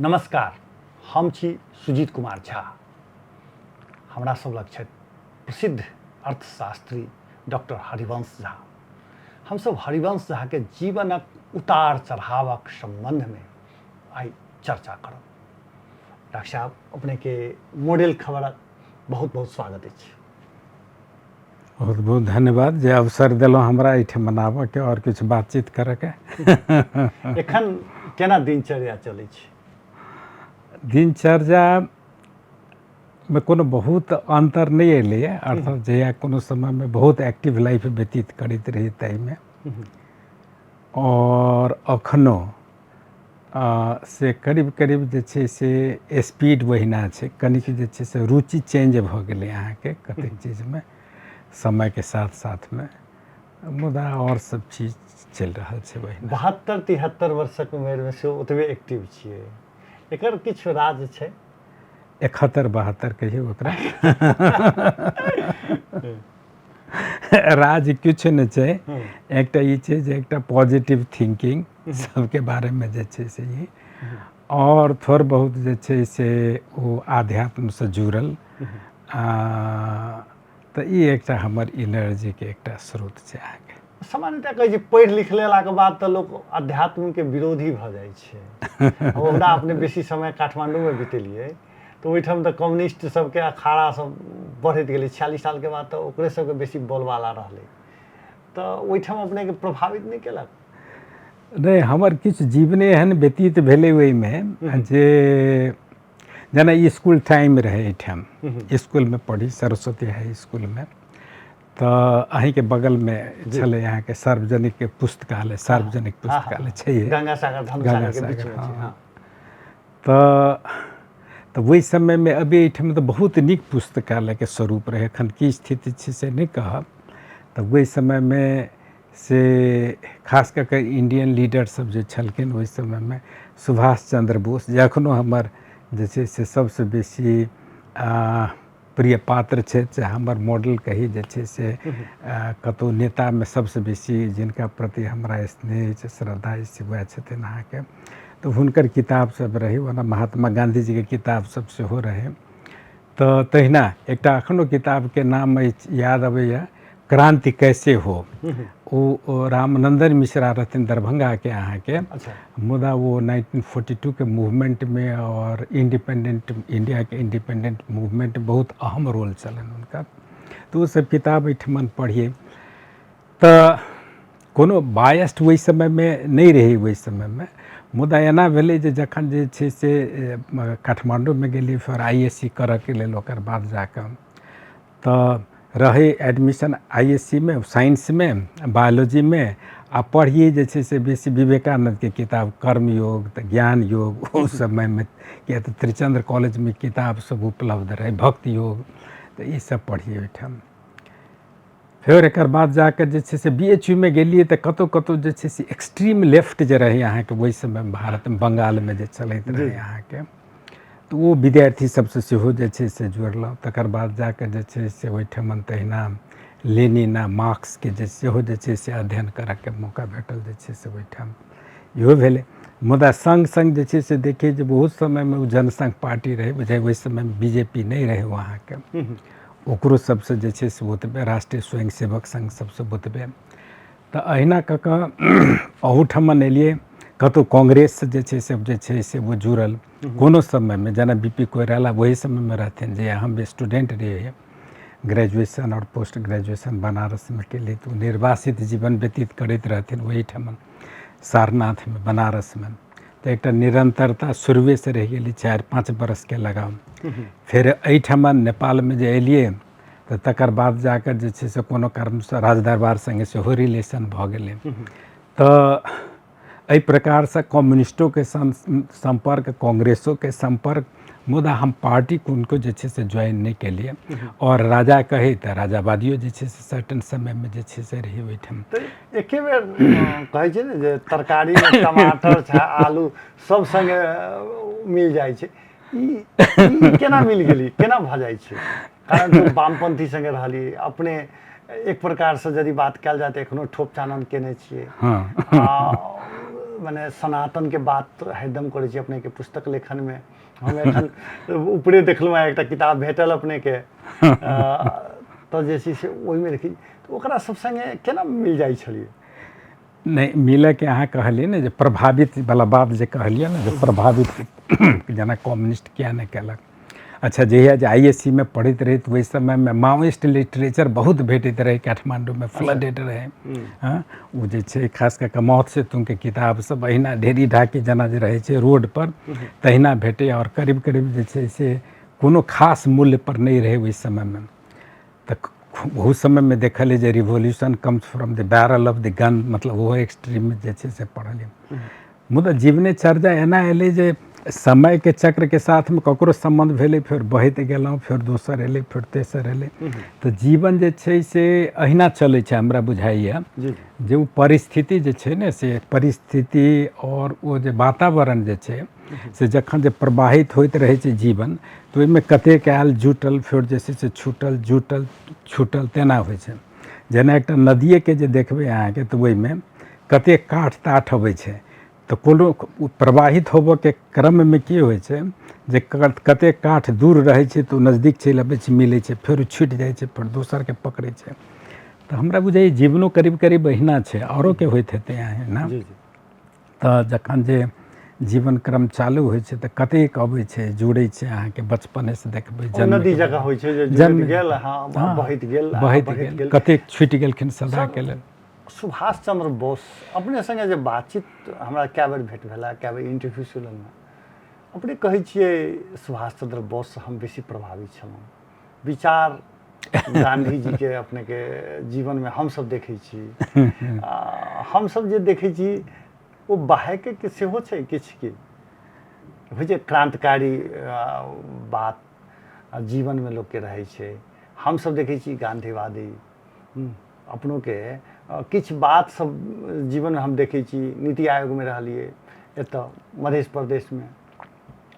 नमस्कार, हम छी सुजीत कुमार झा। हमरा सब लग छथि प्रसिद्ध अर्थशास्त्री डॉक्टर हरिवंश झा। हमसब हरिवंश झा के जीवनक उतार चढ़ावक संबंध में आई चर्चा करब। डॉक्टर साहब, अपने के मॉडल खबरक बहुत बहुत स्वागत अछि। बहुत बहुत धन्यवाद जे अवसर दिलहुँ हमरा एहिठाम मनाबऽके और किछु बातचीत करऽके। एखन केना दिनचर्या चलै छै? दिनचर्या में कोनो बहुत अंतर नहीं एलैए, अर्थात जहिया कोनो समय में बहुत एक्टिव लाइफ व्यतीत करैत रही ताहिमे, और अखनो से करीब करीब जे छै से स्पीड वहिना छै, कनिक जे छै से रुचि चेंज भऽ गेलै अहाँके कतेक चीजमे समय के साथ साथ में, मुदा और सब चीज चलि रहल छै वहिना। 72-73 वर्षक उमेर में से ओतबे एक्टिव छियै, एकर किछु राज छै? 71-72 कहियो ओकरा। राज किछु नहि छै, एकटा ई छै जे एकटा पॉजिटिव थिंकिंग सबके बारे में जे छै से ई, और थोड़ बहुत जे छै से ओ आध्यात्म से जुड़ल, तऽ ई एकटा हमर एनर्जी के एकटा स्रोत छै अहाँके। सामान्यतः कहै छै पढ़ि लिख लेलाके बाद तऽ लोक अध्यात्म के विरोधी भऽ जाइ छै। ओकरा अपने बेसी समय काठमांडू में बितेलियै तऽ ओहिठाम तऽ कम्युनिस्ट सबके अखाड़ा सब बढ़ैत गेलै। 46 साल के बाद तऽ ओकरे सबके बेसी बोलबाला रहलै, तऽ ओहिठाम अपने के प्रभावित नहीं केलक? नहीं, हमर किछु जीवने एहन व्यतीत भेलै ओहिमे जे जेना स्कूल टाइम रहे एहिठाम, स्कूल में पढ़ी सरस्वती हाई स्कूल में, तऽ अहीं के बगल में छलै अहाँ के सार्वजनिक पुस्तकालय, सार्वजनिक पुस्तकालय छै गंगासागर धनुषागर के बीच में छै। हाँ, तऽ वही समय में अभी एहिठाम तऽ बहुत नीक पुस्तकालय के स्वरूप रहे। एखन की स्थिति छै से नहीं कहब। तऽ वही समय में से खास कऽ के इंडियन लीडर सब जे छलखिन ओहि समय में सुभाष चंद्र बोस, जे अखनो हमर जे छै से सबसे बेसी प्रिय पात्र छै, चाहे हमर मॉडल कही जे छै से कतौ नेता में सबसे बेसी जिनका प्रति हमरा स्नेह छै, श्रद्धा छै, वएह छथिन अहाँके। तऽ हुनकर किताब सब रहे, ओना महात्मा गांधी जी के किताब सब सेहो रहे। तऽ तहिना एकटा अखनो किताब के नाम याद अबैया, क्रांति कैसे हो। ओ रामनंदन मिश्रा रहथिन दरभंगा के अहाँके। अच्छा। मुदा वो 1942 के मूवमेंट में और इंडिपेंडेंट इंडिया के इंडिपेंडेंट मूवमेंट में बहुत अहम रोल चलन उनका। तो वो सब किताब एहिठमन पढ़िए तऽ कोनो बायस्ड वही समय में नहीं रही। वही समय में मुदा एना भेलै जे जखन जे छै से काठमांडू में गेलिए फिर ISC करऽ के लेल, ओकर बाद जाकऽ तऽ रहे एडमिशन ISC में, साइंस में, बायोलॉजी में, आ पढ़िए जे छै से बेसी विवेकानंद के किताब, कर्मयोग, तऽ ज्ञान योग उस समय में, किया तऽ त्रिचंद्र कॉलेज में किताब सब उपलब्ध रहे, भक्ति योग, तऽ ई सब पढ़िए ओहिठाम। फिर एकर बाद जाकर जे छै से BHU में गेलिए तऽ कतौ कतौ जे छै से एक्सट्रीम लेफ्ट जे रहे अहाँके वही समय में भारत में, बंगाल में जे चलैत रहे अहाँके, तऽ वो विद्यार्थी सबसे सेहो जे छै से जुड़लहुँ। तकर बाद जाकर जे छै से ओहिठमन तहिना लेनिन आ मार्क्स के जे सेहो जे छै से अध्ययन करऽ के मौका भेटल जे छै से ओहिठाम इहो भेलै। मुदा संग संग जे छै से देखिए जे बहुत समय में जनसंघ पार्टी रहे, बुझाइ ओहि समय में BJP नहीं रहे वहाँ के, ओकरो सबसे जे छै से ओतबे, राष्ट्रीय स्वयंसेवक संघ सबसे ओतबे। तऽ अहिना कऽ कऽ अहूठमन एलिए। कतौ कांग्रेस जे छै से वो जुड़ल कोनो समय में, जेना BP कोइराला वही समय में रहथिन जे हम स्टूडेंट रहिए, ग्रेजुएशन और पोस्ट ग्रेजुएशन बनारस में केलिए, तो निर्वासित जीवन व्यतीत करैत रहथिन वही ठमन सारनाथ में, बनारस में। तो एक निरंतरता शुरुए से रह गई, 4-5 बरस के लगाव। फिर एहिठमन नेपाल में जे एलिए तऽ तकर बाद जाकर जे छै से कोनो कारणसँ राजदरबार संगे सेहो रिलेशन भऽ गेलै। तऽ एहि प्रकार से कम्युनिस्टों के संपर्क, कांग्रेसों के संपर्क, मुदा हम पार्टी को उनको जे छै से ज्वाइन नहीं केलिए। और राजा कहे तऽ राजावादियों जे छै से सर्टन समय में जे छै से रही ओहिठाम। तऽ एके बेर कहै छै ने जे तरकारी में टमाटर चाहे आलू सब संगे मिल जाइ छै, ई केना मिल गेली, केना भऽ जाइ छै? कारण तो वामपंथी संगे रहली, अपने एक प्रकार से यदि बात कयल जाए तऽ एखनो ठोप चानन केने छियै। माने सनातन के बात हरदम करै छी अपने के पुस्तक लेखन में। हम एखन ऊपरे देखलहुँ एकटा किताब भेटल अपने के तो जे छै से ओहिमे देखी तो ओकरा सब संगे केना मिल जाइ छलिए। नहीं मिले के अहाँ कहलिए ने जो प्रभावित वाला बात जे कहलिए ना जो प्रभावित जना कम्युनिस्ट क्या नहीं कलक। अच्छा जहिया जे आईएससी में पढ़त रही तो वही समय में माओइस्ट लिटरेचर बहुत भेटत रहे काठमांडू में फ्लडेड रहे। हाँ वो जे छे खास करके मौत से तुम के किताब सब अहिना ढेरी ढाकी जना जे रहे छे रोड पर तहिना भेटे और करीब करीब जे छे से कोनो खास मूल्य पर नहीं रहे वही समय में। तो उस समय में देखल जे revolution comes from the barrel of the gun मतलब वो एक्सट्रीम जे छे से पढ़लिए। मुदा जीवने चर्चा एना एले जे समय के चक्र के साथ में ककरो संबंध भेले फिर बहत गेलौं फिर दोसर एले फिर तेसर एले तो जीवन जे छे से अहिना चले छे हमरा बुझाइए जे वो परिस्थिति जे छे ने से परिस्थिति और वो जे वातावरण जे छे से जखन जे प्रवाहित होइत रहे छे जीवन तो ओहिमे कतेक आयल जुटल फिर जे छे से छूटल जुटल छूटल तेना होइ छे। जेना एकटा नदिए के जे देखबे अहाँ के तो ओहिमे कतेक काठ ताठ अबै छे तो कोनो प्रवाहित होबो के क्रम में की होइ छे जे कतेक काठ दूर रहे छे तो नजदीक चलि अबै छे मिलै छे फिर छूटि जाइ छे फिर दोसर के पकड़े छे। तो हमरा बुझाइए जीवनो करीब करीब अहिना छे औरो के होइत हेतै अहाँ ना। तो जखन जे जीवन क्रम चालू होइ छे तो कतेक अबै छे जुड़ै छे अहाँ के बचपने से देखबै जन्म नदी जगह होइ छे जे जुड़ि गेल हाँ बहैत गेल कतेक छुटि गेलखिन सदा के लेल। सुभाष चंद्र बोस अपने संगे जे बातचीत हमरा कए बेर भेट भेला कए बेर इंटरव्यू सुनलहुँ अपने कहै छियै सुभाष चंद्र बोस से हम बेसी प्रभावित छलहुँ। विचार गांधी जी के अपने के जीवन में हम सब देखै छी हम सब जे देखै छी वो बाहेके के सेहो छै किछु की होइ छै क्रांतिकारी बात जीवन में लोग के रहै छै। हम सब देखै छी गांधीवादी अपनों के किछु बात सब जीवन में हम देखै छी। नीति आयोग में रहलिए एतऽ मध्य प्रदेश में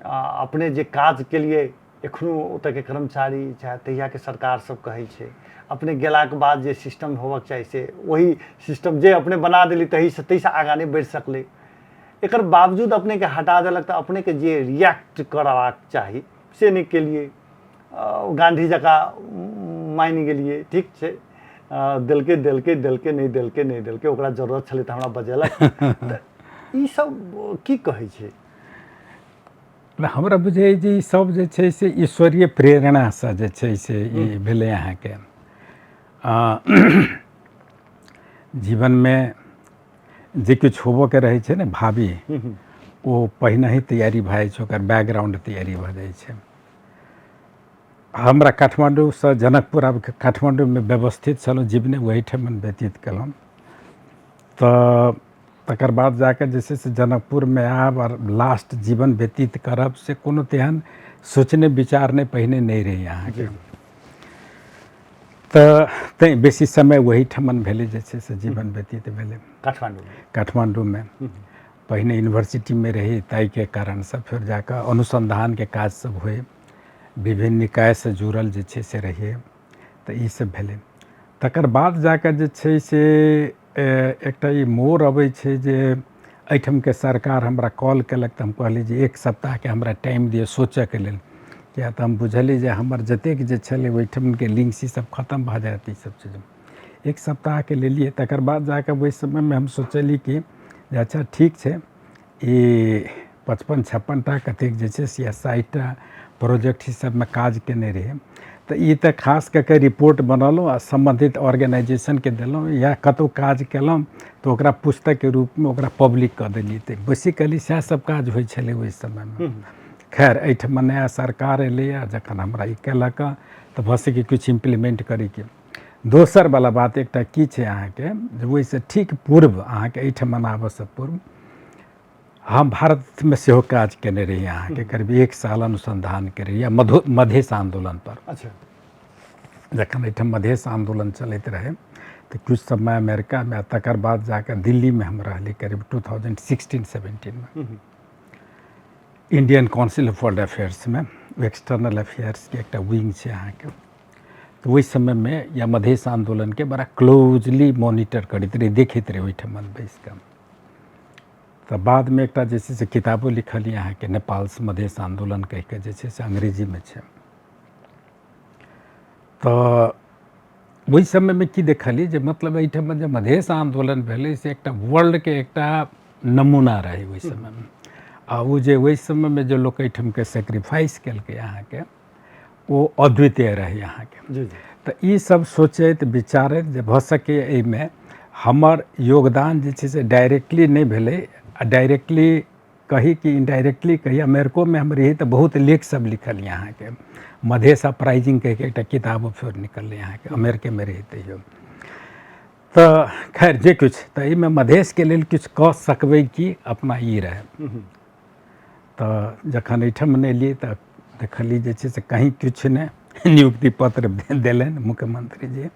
अपने जे काज के लिए एखनो ओतऽ के कर्मचारी चाहे तहिया के सरकार सब कहै छै अपने गेला के बाद जे सिस्टम होबक चाही से वही सिस्टम जे अपने बना देली तही से आगाँ नहीं बढ़ि सकले। एकर बावजूद अपने के हटा देलक तो अपने के जे रिएक्ट करबाक चाही से नहीं के लिए गांधी जका मान गेलिए ठीक छै देलके देलके देलके नहीं देलके नहीं देलके ओकरा जरूरत छलै तो हमरा बजेलक ई सब की कहै छै। हमरा बुझे जे सब जे छै से ईश्वरीय प्रेरणा से जे छै से ई भेलै अहाँ के जीवन में जे किछु होबो के रहे छै ने भावी वो पहिने ही तैयारी भए जाइ छै ओकर बैकग्राउंड तैयारी भए जाइ छै। हमरा काठमांडू से जनकपुर आब काठमांडू में व्यवस्थित छलहुँ जीवने वही ठमन व्यतीत कलहुँ। तो तकर बाद जाकर जैसे से जनकपुर में आब और लास्ट जीवन व्यतीत करब से कोनो तेहन सोचने विचार ने पहिने नहीं रही अहाँ के। तो तैं बेसी समय वही ठमन भेले जैसे से जीवन व्यतीत भेले काठमांडू में पहिने यूनिवर्सिटी में रही ताई के कारण से फिर जाकर अनुसंधान के काज सब हुए विभिन्न निकाय से जुड़ल जे छे से रहिए तो ई सब भेले। तकर बाद जाकर जे छे से एकटा ई मोड़ अबै छे जे एहिठाम के सरकार हमरा कॉल केलक तो हम कहली जे एक सप्ताह के हमरा टाइम दिए सोचे के लेल किया तो हम बुझली जे हमर जतेक जे छले ओहिठाम के लिंक्स ई सब खत्म भ जायत ई सब चीज एक सप्ताह के लेलिए। तकर बाद जाकर वही समय में हम सोचली कि अच्छा ठीक है ये 55-56टा कतेक जे छे से 60टा प्रोजेक्ट ही सब में काज केने रहे तो ये तो खास करके रिपोर्ट बनलूँ आ संबंधित ऑर्गेनाइजेशन के दिलों या कतौ काज केलूँ तो ओकरा पुस्तक के रूप में ओकरा पब्लिक कर दिलिए। तो बेसिकली सएह सब काज होइ छलै ओहि समय में। खैर एहिठाम नया सरकार एलैए जखन हमरा ई केलक तो भऽ सकै किछु इम्प्लीमेंट करैके। दोसर वाला बात एकटा की छै अहाँके जे ओहिसँ ठीक पूर्व अहाँके एहिठाम आबऽसँ पूर्व हम भारत में सेहो काज केने रही अहाँ के करीब 1 साल अनुसंधान के रही मधेश आंदोलन पर। अच्छा जखन एहिठाम मधेश आंदोलन चलते रहे तो कुछ समय अमेरिका में तकर बाद जाकर दिल्ली में हम रहली करीब 2016-17 में Indian council of world affairs में एक्सटर्नल अफेयर्स के एक विंग है अहाँ के। तो वही समय में या मधेश आंदोलन के बड़ा क्लोजली मॉनिटर करते रहे देखते रहे ओहिठाम बैस कऽ। तो बाद में एक जैसे से किताबो लिखल यहाँ के नेपाल से मधेश आंदोलन कह के जैसे से अंग्रेजी में छे। तो वही समय में की देखली जे मतलब एहिठाम जे मधेश आंदोलन भेलै से एक वर्ल्ड के एक नमूना रहे वही समय में। आ वो जे वही समय में जो लोग एहिठाम के सेक्रीफाइस कलके यहाँ के वो अद्वितीय रहे यहाँ के। जी तो ये सब सोचैत विचारैत जे भ सके एहिमे हमर योगदान जे छै से डायरेक्टली नहीं भेलै, डायरेक्टली कही कि इनडायरेक्टली कही। अमेरिको में हम रही तो बहुत लेख सब लिखल यहाँ के, मधेश अपराइजिंग कह के एक किताब फिर निकल यहाँ के, अमेरिके में रही तैयो। तो खैर जे कुछ तो इमे मधेश के लिए कुछ कह सकबै कि अपना ई रहे। तो जखन एहिठाम नहीं लिए तो देखली जे छै से कहीं कुछ ने नियुक्ति पत्र दिलन मुख्यमंत्री जी।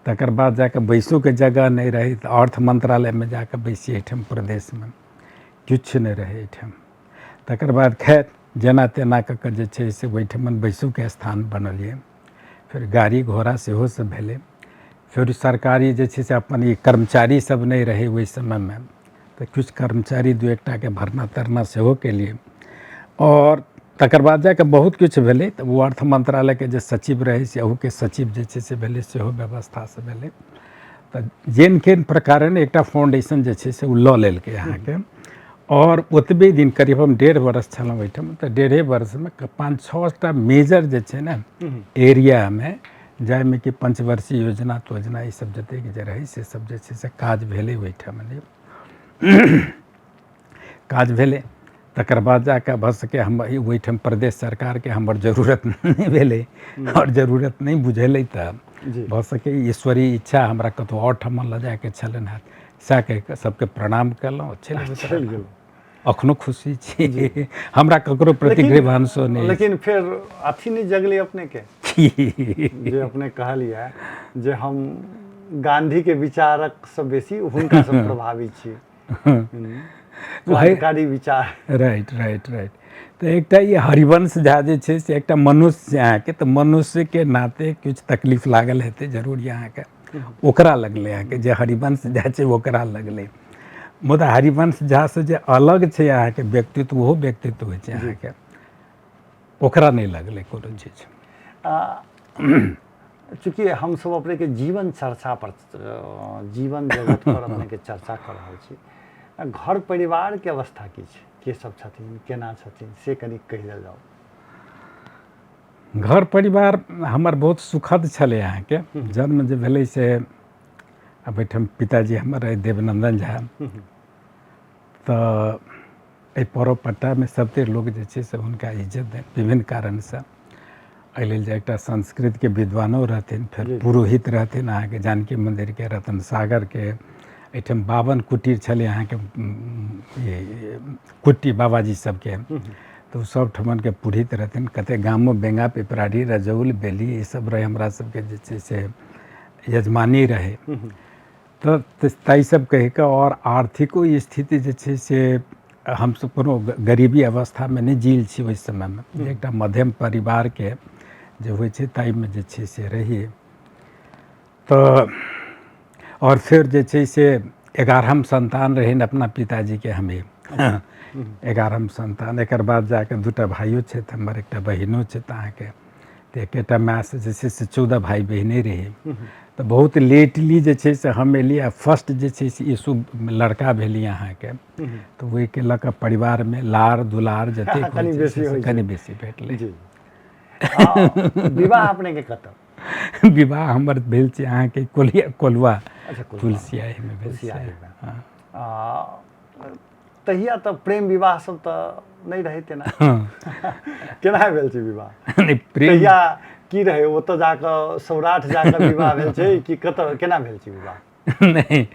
तकर बाद जाकर बैसो के जगह नहीं रही तो अर्थ मंत्रालय में जाकर बैसी एहिठाम प्रदेश में कुछ नहीं रहे एहिठाम। तकर बाद खैर जेना तेना कऽ जे छै से ओहिठाम बैसू के स्थान बनलिए। फिर गाड़ी घोड़ा सेहो सब भेलै। फिर सरकारी जे छै से अपन ई कर्मचारी सब नहीं रहे वही समय में, तो कुछ कर्मचारी दू एकटा के भरना तरना सेहो के लिए। और तकर बाद जाके बहुत कुछ भेलै। तो वो अर्थ मंत्रालय के जे सचिव रहे से अहू के सचिव जे छै से भेलै, सेहो व्यवस्था से भेलै। तो जेन केन प्रकार एक फाउंडेशन जे छै से उ लऽ लेलकै यहाँ के। और ओतबे दिन करीब हम 1.5 वर्ष छलहुँ ओहिठाम। तो 1.5 वर्ष में 5-6टा मेजर जे छै ने एरिया में, जाहिमे कि पंचवर्षीय योजना तोजना ई सब जतेक जे रहै से सब जे छै से काज भेलै ओहिठाम। काज भेलै। तकर बाद जाकर भ सके हम ओहिठाम प्रदेश सरकार के हमर जरूरत नहीं भेलै और जरूरत नहीं बुझेलै। तो भ सके ईश्वरीय इच्छा हमरा कतौ और ठमा ल जाके छलन है, सएह कहि कऽ सबके प्रणाम कयलहुँ, चलि गेलहुँ। अखनो खुशी छी, हमरा ककरो प्रति ग्रीवांशो नहीं। लेकिन फिर अथी नहीं जगले अपने के जे अपने कहलिए जे हम गांधी के विचारक से बेसी हुनका से प्रभावित छी, क्रांतिकारी विचार। राइट। तो एक ये हरिवंश झा जे छै से एक मनुष्य यहाँ के, तो मनुष्य के नाते कुछ तकलीफ लागल हेतै जरूर यहाँ के, ओकरा लगले यहाँ के जे हरिवंश झा छै ओकरा लगले। मुदा हरिवंश झा से जे अलग छै यहाँ के व्यक्तित्व, वो व्यक्तित्व होइ छै यहाँ के, ओकरा नहीं लगले कोनो चीज। चूँकि हम सब अपने के जीवन चर्चा पर, जीवन जगत पर अपने के चर्चा कर रहल छी, घर परिवार के अवस्था की छै, के सब छथिन, केना छथिन, से कनी कहि देल जाओ। घर परिवार हमर बहुत सुखद छलै यहाँ के। जन्म जे भेलै से अब एहिठाम पिताजी हमर रहे देवनंदन झा। तो एहि पर्व पट्टा में सबते लोग जे छै से हुनका इज्जत देन विभिन्न कारण से। एहि लेल जे एकटा संस्कृत के विद्वानो रहथिन, फिर पुरोहित रहथिन अहाँ के जानकी मंदिर के, रतन सागर के। एहिठाम 52 कुटीर छलै अहाँ के, ये कुट्टी बाबाजी सबके। तो सब ठमन के पुरोहित रहथिन। कते गामो बेंगा पिपराड़ी रजौल बेली ये सब रहे हमरा सबके जे छै से यजमानी रहे। तो ताई सब कह के और आर्थिको स्थिति जे छै से हम सब कोनो गरीबी अवस्था में नहीं जील छी ओहि समय में। एक मध्यम परिवार के जो होइ छै ताई में जे छै से रहिए। तो और फिर जे छै से 11हम संतान रहे अपना पिताजी के हमें। 11हम संतान। एक बाद जाके 2टा भाइयों छै, हमर एक बहिनो छै अहाँ के। तो एकेटा माँ से जे छै से 14 भाई बहिने रहे। तो बहुत लेटली जे छै से हम एलिए। फर्स्ट जे छै से यीशु लड़का भेली अहाँ के। तो वही के लऽ कऽ परिवार में लार दुलार जतेक कनी बेसी भेटलै। विवाह अपने के कतऽ? विवाह हमर भेल छै अहाँ के कोलुआ तुलसियाही में भेल छै। तहिया तो प्रेम विवाह सब तो नहीं रहे तेना। केना भेल छै विवाह? नहीं प्रेम तहिया की रहे, ओतऽ जाकऽ सौराठ जाकऽ विवाह भेल छै कि कतऽ, केना भेल छै विवाह? नहीं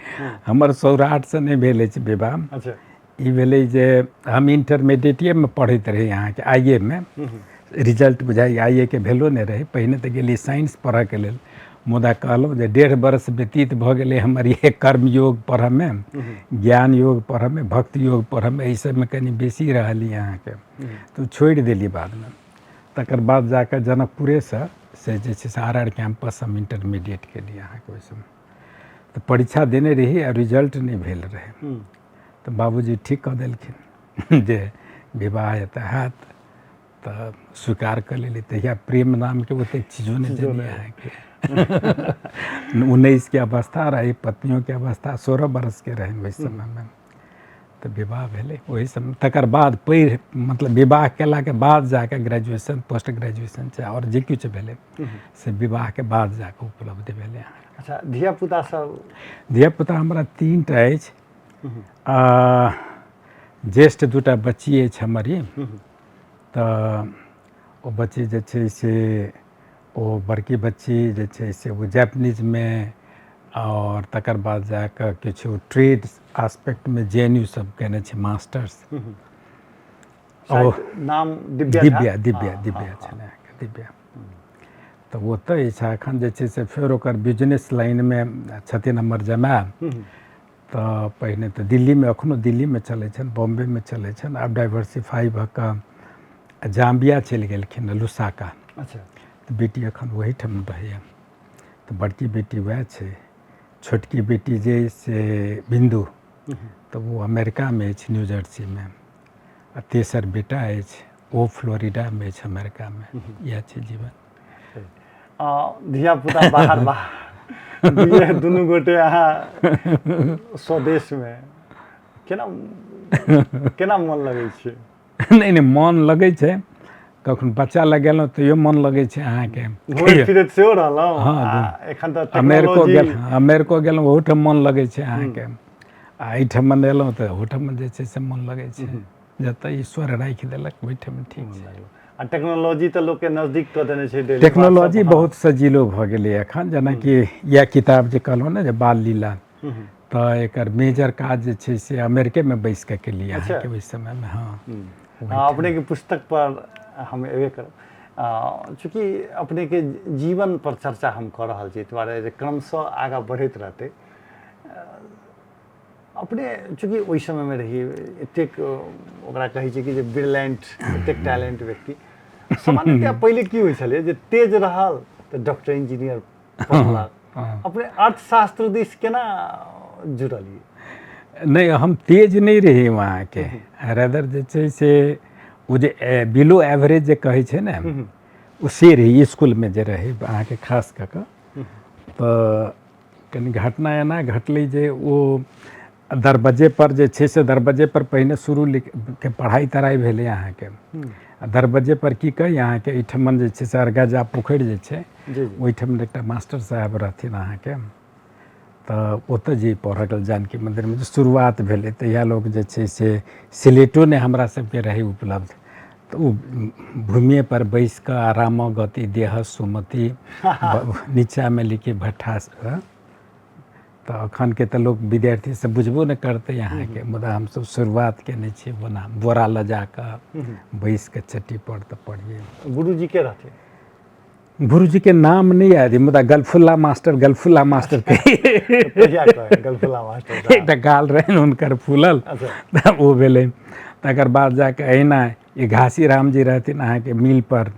हमर सौराठ से नहीं भेल छै विवाह। अच्छा। ई भेलै जे हम इंटरमीडिएटे में पढ़ैत रही यहाँ के, आईए में। रिजल्ट बुझाइ आईए के भेलो नहीं रहे। पहिने तो गेली साइंस पढ़ऽ के लेल, मुदा कहलहुँ जे 1.5 वर्ष व्यतीत भऽ गेलै हमर ये कर्मयोग पढ़ऽ में, ज्ञान योग पढ़ऽ में, भक्ति योग पढ़ऽ में, एहि सबमें कनी बेसी रहली यहाँ के। तो छोड़ि देली बाद में। तकर बाद जाकर जनकपुरे से जे छै से RR कैंपस हम इंटरमीडिएट के लिए यहाँ के। ओहि समय तो परीक्षा देने रही और रिजल्ट नहीं भेल रहे। तो बाबूजी ठीक कह देलखिन जे विवाह एतऽ हैत तऽ स्वीकार कर लेली। तहिया प्रेम नाम के ओते चीजों नहीं जानिए है कि 19 के अवस्था रही, पत्नियों के अवस्था 16 बरस के रहे वही समय में। तो विवाह भेले वही समय। तकर बाद पढ़ मतलब विवाह केला के बाद जाके ग्रेजुएशन पोस्ट ग्रेजुएशन चाहे और जे किछु भेले से विवाह के बाद जाके उपलब्धि भेले। अच्छा, धिया पुता सब? धिया पुता हमरा 3 टा अछि। ज्येष्ठ 2टा बच्ची अछि हमर। तऽ ओ बच्ची जे छै से ओ बड़की बच्ची जे छै से वो जापानीज में और तकर बाद जाकर किछु ट्रेड एस्पेक्ट में JNU सब केने छै मास्टर्स। शायद नाम दिव्या छलै दिव्या। तऽ ओतऽ अछि एखन जे छै से फेर ओकर बिजनेस लाइन में छथिन हमर जमाय। तऽ पहिने तऽ दिल्ली में एखनो दिल्ली में चलै छनि, बॉम्बे में चलै छनि। आब डाइवर्सिफाई भऽ कऽ जाम्बिया चलि गेलखिन लुसाका। अच्छा। तऽ बेटी एखन ओहीठाम रहैए। तऽ बड़की बेटी वएह छै, छोटकी बेटी जे से बिंदु तो वो अमेरिका में अछि, न्यू जर्सी में। आ तेसर बेटा अछि वो फ्लोरिडा में अछि, अमेरिका में। यह छै जीवन। धिया पुता बाहर बाहर दुनू गोटे अहाँ स्वदेश में केना मन लगै छै? नहीं मन लगै छै, कखन बच्चा लग गेलहुँ तैयो मन लगै छै अहाँके। घुमैत फिरैत सेहो रहलहुँ। हाँ, एखन तऽ टेक्नोलॉजी अमेरिको गेलहुँ ओहूठाम मन लगै छै अहाँके। आ एहिठाम एलहुँ तऽ ओहूठाम जे छै से मन लगै छै। जतऽ ईश्वर राखि देलक ओहिठाम ठीक छै। आ टेक्नोलॉजी तऽ लोकके नजदीक कऽ देने छै। डेली टेक्नोलॉजी बहुत सजीलो भऽ गेलै एखन। जेनाकि यह किताब जे कहलहुँ ने जे बाल लीला, तऽ एकर मेजर काज जे छै से अमेरिके में बैस कऽ केलिए अहाँके ओहि समय में। हाँ, अपने के पुस्तक पर हम एबे करब। चूँकि अपने के जीवन पर चर्चा हम कऽ रहल छी, दुआरे जे क्रमशः आगाँ बढ़ैत रहतै। अपने चूँकि ओहि समय में रहिए, एतेक ओकरा कहै छै कि जे ब्रिलियंट, एतेक टैलेंट व्यक्ति। सामान्यतः पहले की होइ छलै जे तेज रहल तऽ डॉक्टर इंजीनियर पढ़लक। अपने अर्थशास्त्र दिस केना जुड़लिए? नहीं, हम तेज नहीं रही वहाँ के। रेदर जे छै से वो जे बिलो एवरेज जे कहै छै ने, उसे रही स्कूल में जे रही अहाँके खास कऽ कऽ। तऽ कनि घटना एना घटलै जे ओ दरबज्जे पर जे छै से दरबज्जे पर पहिने शुरू के पढ़ाई तढ़ाई भेलै अहाँके। दरबज्जे पर की कही अहाँके एहिठमन जे छै से अरगजा पोखरि जे छै ओहिठमन एकटा मास्टर साहब रहथिन अहाँके। तऽ ओतऽ जे पढ़ल जानकी मंदिर में शुरुआत भेलै तहिया लोग जे छै से स्लेटो ने हमरा सबके रहै उपलब्ध। तऽ ओ भूमिए पर बैस कऽ आराम गति देह सुमति नीचा में लिखी भट्ठा। तऽ अखन के तऽ लोग विद्यार्थी सब बुझबो नहीं करते यहाँ के, मुदा हम सब शुरुआत केने छी बना बोरा लजा कऽ बैस के चट्टी पर तऽ पढ़िए। गुरुजी के रहते? गुरुजी के नाम नहीं याद है, मुदा गलफुल्ला मास्टर गलफुल्ला मास्टर एकटा गाल रहनि हुनकर फूलल। तऽ ओ भेलै। तकर बाद जाके अहिना ये घासी राम जी रहथिन अहाँके मिल पर।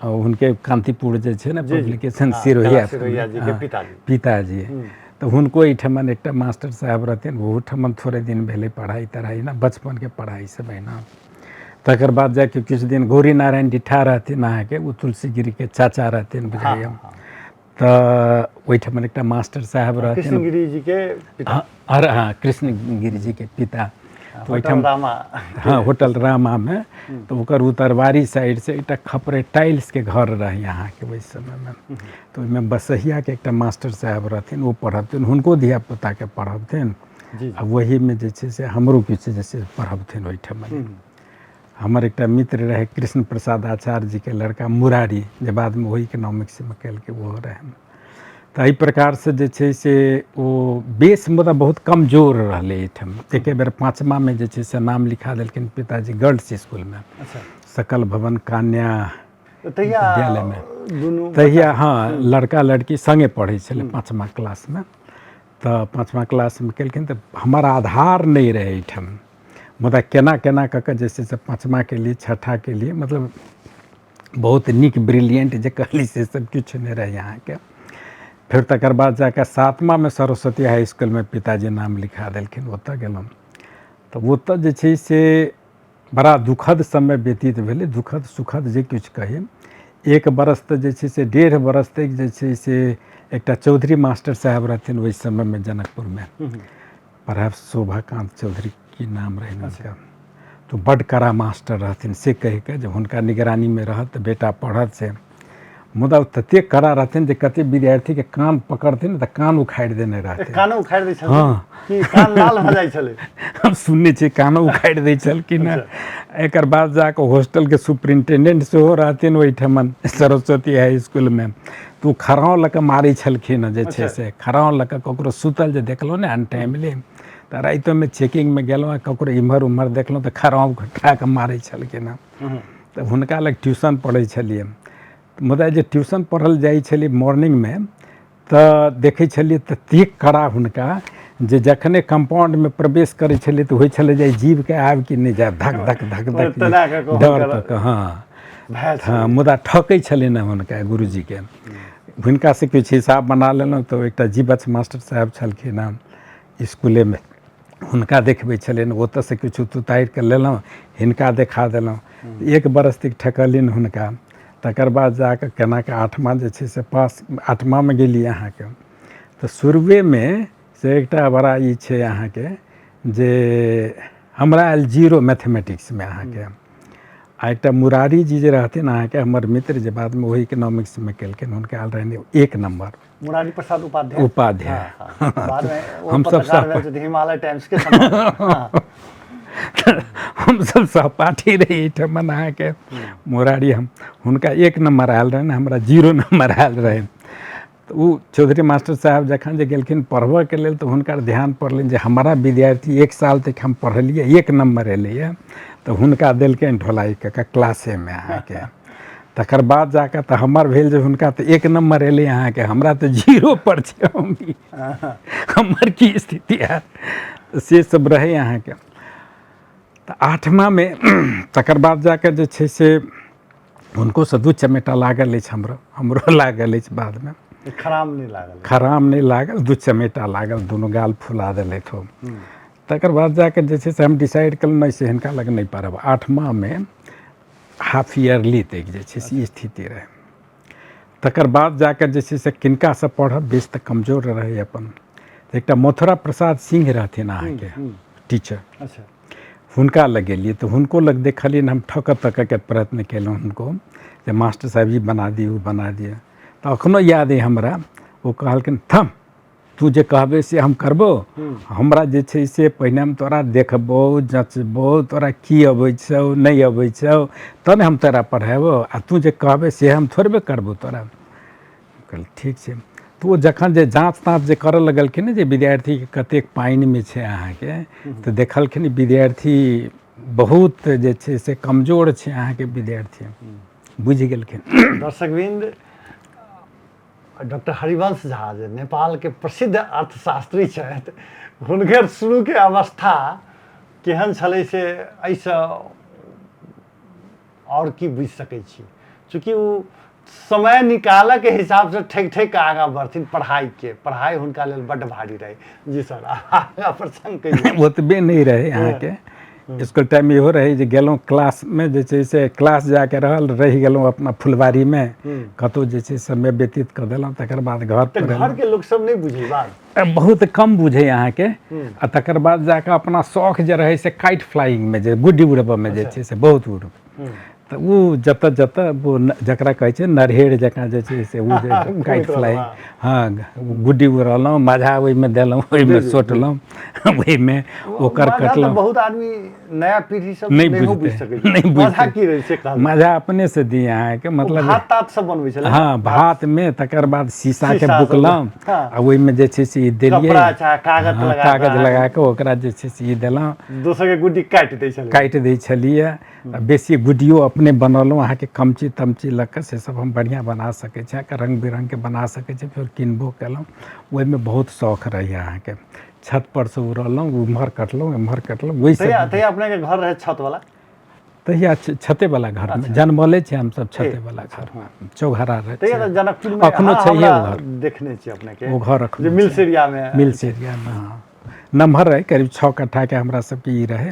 हुनके कांतिपुर जे छै ने पब्लिकेशन सिरोहिया पिताजी। तो हुनको एहिठमन एकटा मास्टर साहब रहथिन, ओहूठमन थोड़े दिन भेलै पढ़ाई तढ़ाई ना, बचपन के पढ़ाई सब अहिना। तकर बाद जाके किछु दिन गौरी नारायण डिठा रहथिन अहाँके, वो तुलसीगिरी के चाचा रहथिन बुझाइए। तऽ ओहिठमन एकटा मास्टर साहब रहथिन कृष्णगिरी जी के पिता। हाँ, कृष्णगिरी जी के पिता। होटल रामा। हाँ, होटल रामा में। तो ओकर उतरवारी साइड से एकटा खपरे टाइल्स के घर रहे यहाँ के वही समय में। तो ओहिमे बसहिया के एकटा मास्टर साहब रहथिन, वो पढ़बथिन, हुनको धिया पुता के पढ़बथिन। आ वही में जे छै से हमरो किछु जे छै पढ़बथिन ओहिठमन। हमर एकटा मित्र रहे कृष्ण प्रसाद आचार्य जी के लड़का मुरारी, जे बाद में वही इकोनॉमिक्स में कैलके वो रहे। तो एहि प्रकार से जे छै से वो बेस मुदा बहुत कमजोर रहले एहिठाम। एक बेर 5मा में जे छै से नाम लिखा देलखिन पिताजी गर्ल्स स्कूल में। सकल भवन कन्या विद्यालय में। तहिया हाँ, लड़का लड़की संगे पढ़े छले 5मा क्लास में। तो 5मा क्लास में केलखिन तो हमार आधार नहीं रहे एहिठाम। मुदा केना केना कऽ जे छै से 5मा के लिए 6ठा के लिए मतलब बहुत निक ब्रिलियंट जे कहली से सब किछु नहीं रहे यहाँ के। फिर तकर बाद जाकर 7मा में सरस्वती हाई स्कूल में पिताजी नाम लिखा देलखिन, ओतऽ गेलहुँ। तो वो तो जे छै से बड़ा दुखद समय व्यतीत भेलै, दुखद सुखद जे किछु कही। 1 बरस तऽ जे छै से 1.5 बरस तक जे छै से एकटा चौधरी मास्टर साहब रहथिन ओहि समयमे जनकपुरमे, परहैप्स शोभाकांत चौधरी की नाम रहनि हुनका। तो बड्ड कड़ा मास्टर रहथिन से कहि के जे हुनका निगरानीमे रहत तऽ बेटा पढ़त से। मुदा ओ ततेक कड़ा रहथिन जे कतेक विद्यार्थीके कान पकड़थिन तऽ कान उखाड़ि देने रहथिन। कानो उखाड़ि दै छलखिन हाँ। कि कान लाल भऽ जाइ छलै? हम सुनने छियै कानो उखाड़ि दै छलखिन हेँ। एकर बाद जाकऽ हॉस्टलके सुपरिन्टेंडेंट सेहो रहथिन ओहिठमन सरस्वती हाई इसकुलमे, तऽ ओ खड़ाउँ लऽ कऽ मारै छलखिन हेँ जे छै से। खड़ाउँ लऽ कऽ ककरो सुतल जे देखलहुँ ने अनटाइमली, तऽ रातिओमे चेकिंगमे गेलहुँ आ ककरो इम्हर उम्हर देखलहुँ तऽ खड़ाउँ उठा कऽ मारै छलखिन हेँ। तऽ हुनका लग ट्यूशन पढ़ै छलियै। मुदा जे ट्यूशन पढ़ल जाइ छलियै मॉर्निंगमे तऽ देखै छलियै ततेक कड़ा हुनका जे जखने कंपाउंडमे प्रवेश करै छलियै तऽ होइ छलै जे जीवके आबि कि नहि जायब, धक धक धक धक डर तक। हाँ, मुदा ठकै छलै ने हुनका गुरुजीके। हुनकासँ किछु हिसाब बना लेलहुँ तऽ एकटा जीवछ मास्टर साहब छलखिन हेँ इसकुलेमे, हुनका देखबै छलियनि, ओतऽसँ किछु उतारि कऽ लेलहुँ, हिनका देखा देलहुँ। 1 बरस तक ठकलिन हुनका। तकर बाद जाकऽ केनाकऽ 8वाँ जे छै से पास, 8वाँमे गेली अहाँके। तऽ शुरुएमे से एकटा बड़ा ई छै अहाँके जे हमरा आयल 0 मैथमेटिक्समे अहाँके। आ एकटा मुरारी जी जे रहथिन अहाँके हमर मित्र जे बादमे ओही इकोनॉमिक्समे केलखिन, हुनका आयल रहनि 1 नंबर। मुरारी प्रसाद उपाध्याय। उपाध्याय। बाद में वो हम सब पत्रकार भेल छथिन हिमालय टाइम्स के समय। हम सब सहपाठी रही एहिठमन अहाँके। मुरारी हम हुनका 1 नंबर आयल रहनि, हमरा 0 नंबर आयल रहनि। तऽ ओ चौधरी मास्टर साहब जखन जे गेलखिन पढ़बऽके लेल तऽ हुनकर ध्यान पड़लनि जे हमारा विद्यार्थी 1 साल तक हम पढ़लियै 1 नंबर एलैए, तऽ हुनका देलकनि ढोलाइ कऽ के क्लासेमे अहाँके। तकर बाद जाकऽ तऽ हमर भेल जे हुनका तऽ 1 नंबर एलै अहाँके, हमरा तऽ 0 पर छै। हमर की स्थिति हैत से सब रहै अहाँके। तऽ 8वाँमे तकर बाद जाकऽ जे छै से हुनकोसँ 2 चमेटा लागल अछि, हमरो लागल अछि बादमे। खराम नहीं लागल? खराम नहीं लागल, 2 चमेटा लागल, दुनू गाल फुला देलथि हो। तकर बाद जाकऽ जे छै से हम डिसाइड कयलहुँ नहीं से हिनका लग नहीं पढ़ब। 8वाँमे हाफ ईयरली तक जे छै से ई स्थिति रहै। तकर बाद जाकऽ जे छै से किनकासँ पढ़ब, बेस तऽ कमजोर रहै अपन। तऽ एकटा मथुरा प्रसाद सिंह रहथिन अहाँके टीचर, अच्छा, हुनका लग गेलिए तो हुनको लग देखलिए हम ठक तक के प्रयत्न केलहुँ हुनको जे मास्टर साहब जी बना दिए बना दिए। तो अखनो याद है हमरा, वो कहलखिन थम तू जे कहबे से हम करबो, हमरा जे छै से पहिने हम तोरा देखबो जँचबो तोरा की अबै छौ नहीं अबै छौ तब ने हम तोरा पढ़ेबो, आ तू जे कहबे से हम थोड़बे करबो तोरा। कहल ठीक छै। तो वो जखन जे जाँच ताँच जे करऽ लगलखिन जे विद्यार्थी कतेक पानिमे छै अहाँके, तऽ देखलखिन विद्यार्थी बहुत जे छै से कमजोर छै अहाँके विद्यार्थी, बुझि गेलखिन। दर्शकवृंद, डॉक्टर हरिवंश झा जे नेपाल के प्रसिद्ध अर्थशास्त्री छथि, हुनकर शुरू के अवस्था केहन छलै से एहिसँ और की बुझि सकै छी, चूँकि वो समय निकालऽ के हिसाब से ठेक ठेक आगाँ बढ़थिन। पढ़ाई हुनका लेल बड्ड भारी रहे। जी सर, आगाँ प्रसंग कहियौ। ओतबे नहीं रहे अहाँके, इसकुल टाइम इहो रहै जे गेलहुँ क्लासमे जे छै से क्लास जाके रहल रहि गेलहुँ अपना फुलबारीमे, कतहु जे छै समय व्यतीत कऽ देलहुँ। तकर बाद घर पर घर के लोग सब नहीं बुझे बात, बहुत कम बुझे अहाँके। आ तकर बाद जाके अपना शौक जे रहे से काइट फ्लाइंगमे जे गुड्डी उड़बऽमे जे छै से बहुत उड़, तऽ ओ जतऽ जतऽ वो जकरा कहै छै नरहेड़ जकाँ जे छै से ओ जे काइट फ्लाइंग, हाँ गुड्डी उड़लहुँ, मजा ओहिमे देलहुँ, ओहिमे सोटलहुँ, ओहिमे ओकर कटलहुँ। बहुत आदमी नया पीढ़ी सब नहीं बुझ बुझते, सकै नहीं मजा बुझते। की रहै छै कहल, मजा अपने से दिए अहाँके, मतलब भात तात सब बनबै छलै। हाँ भात में तकर बाद शीशा के बुकलहुँ, आ ओहिमे जे छै से ई देलिए, कपड़ा चाहे कागज लगा के ओकरा जे छै से ई देलहुँ, दोसर के गुड्डी काटि दै छलै, काटि दै छलिए। बेसी गुड्डियो अपने बनौलहुँ अहाँके, कमची तमची लऽ कऽ से सब हम बढ़िआँ बना सकै छी, रङ्ग बिरङ्गके बना सकै छी, फेर किनबो केलहुँ। ओहिमे बहुत शौक रहैए अहाँके। छत पर से उड़लहुँ, उम्हर कटलहुँ एम्हर कटलहुँ, वही सब। तहिया अपने के घर रहे छत वाला? तहिया छते वाला घर में जन्मले छे हम सब, छते वाला घर में चौघरा रहे। तहिया तो जनकपुर में अखनो छै वो घर, देखने छी अपने के, वो घर अखनो मिल्स एरिया में, मिल्स एरिया में। हाँ, नमहर रहे, करीब 6 कट्ठा के हमरा सबके ई रहे,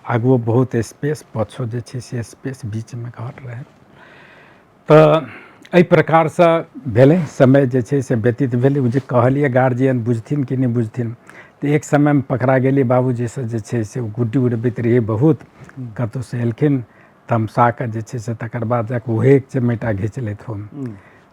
आगू बहुत स्पेस, पछो जे छै से स्पेस, बीच में घर रहे। तो एहि प्रकार से भेलै, समय जे छै से व्यतीत भेलै। ओ जे कहलिए गार्जियन बुझथिन कि नहीं बुझथिन, तो एक समय में पकड़ा गेली बाबूजी से जे छै से गुड्डी उड़बैत रहिए बहुत, कतौ से एलखिन तमसा के जे छै से तकर बाद जाके उहे एक चमेटा घीच लेत हम।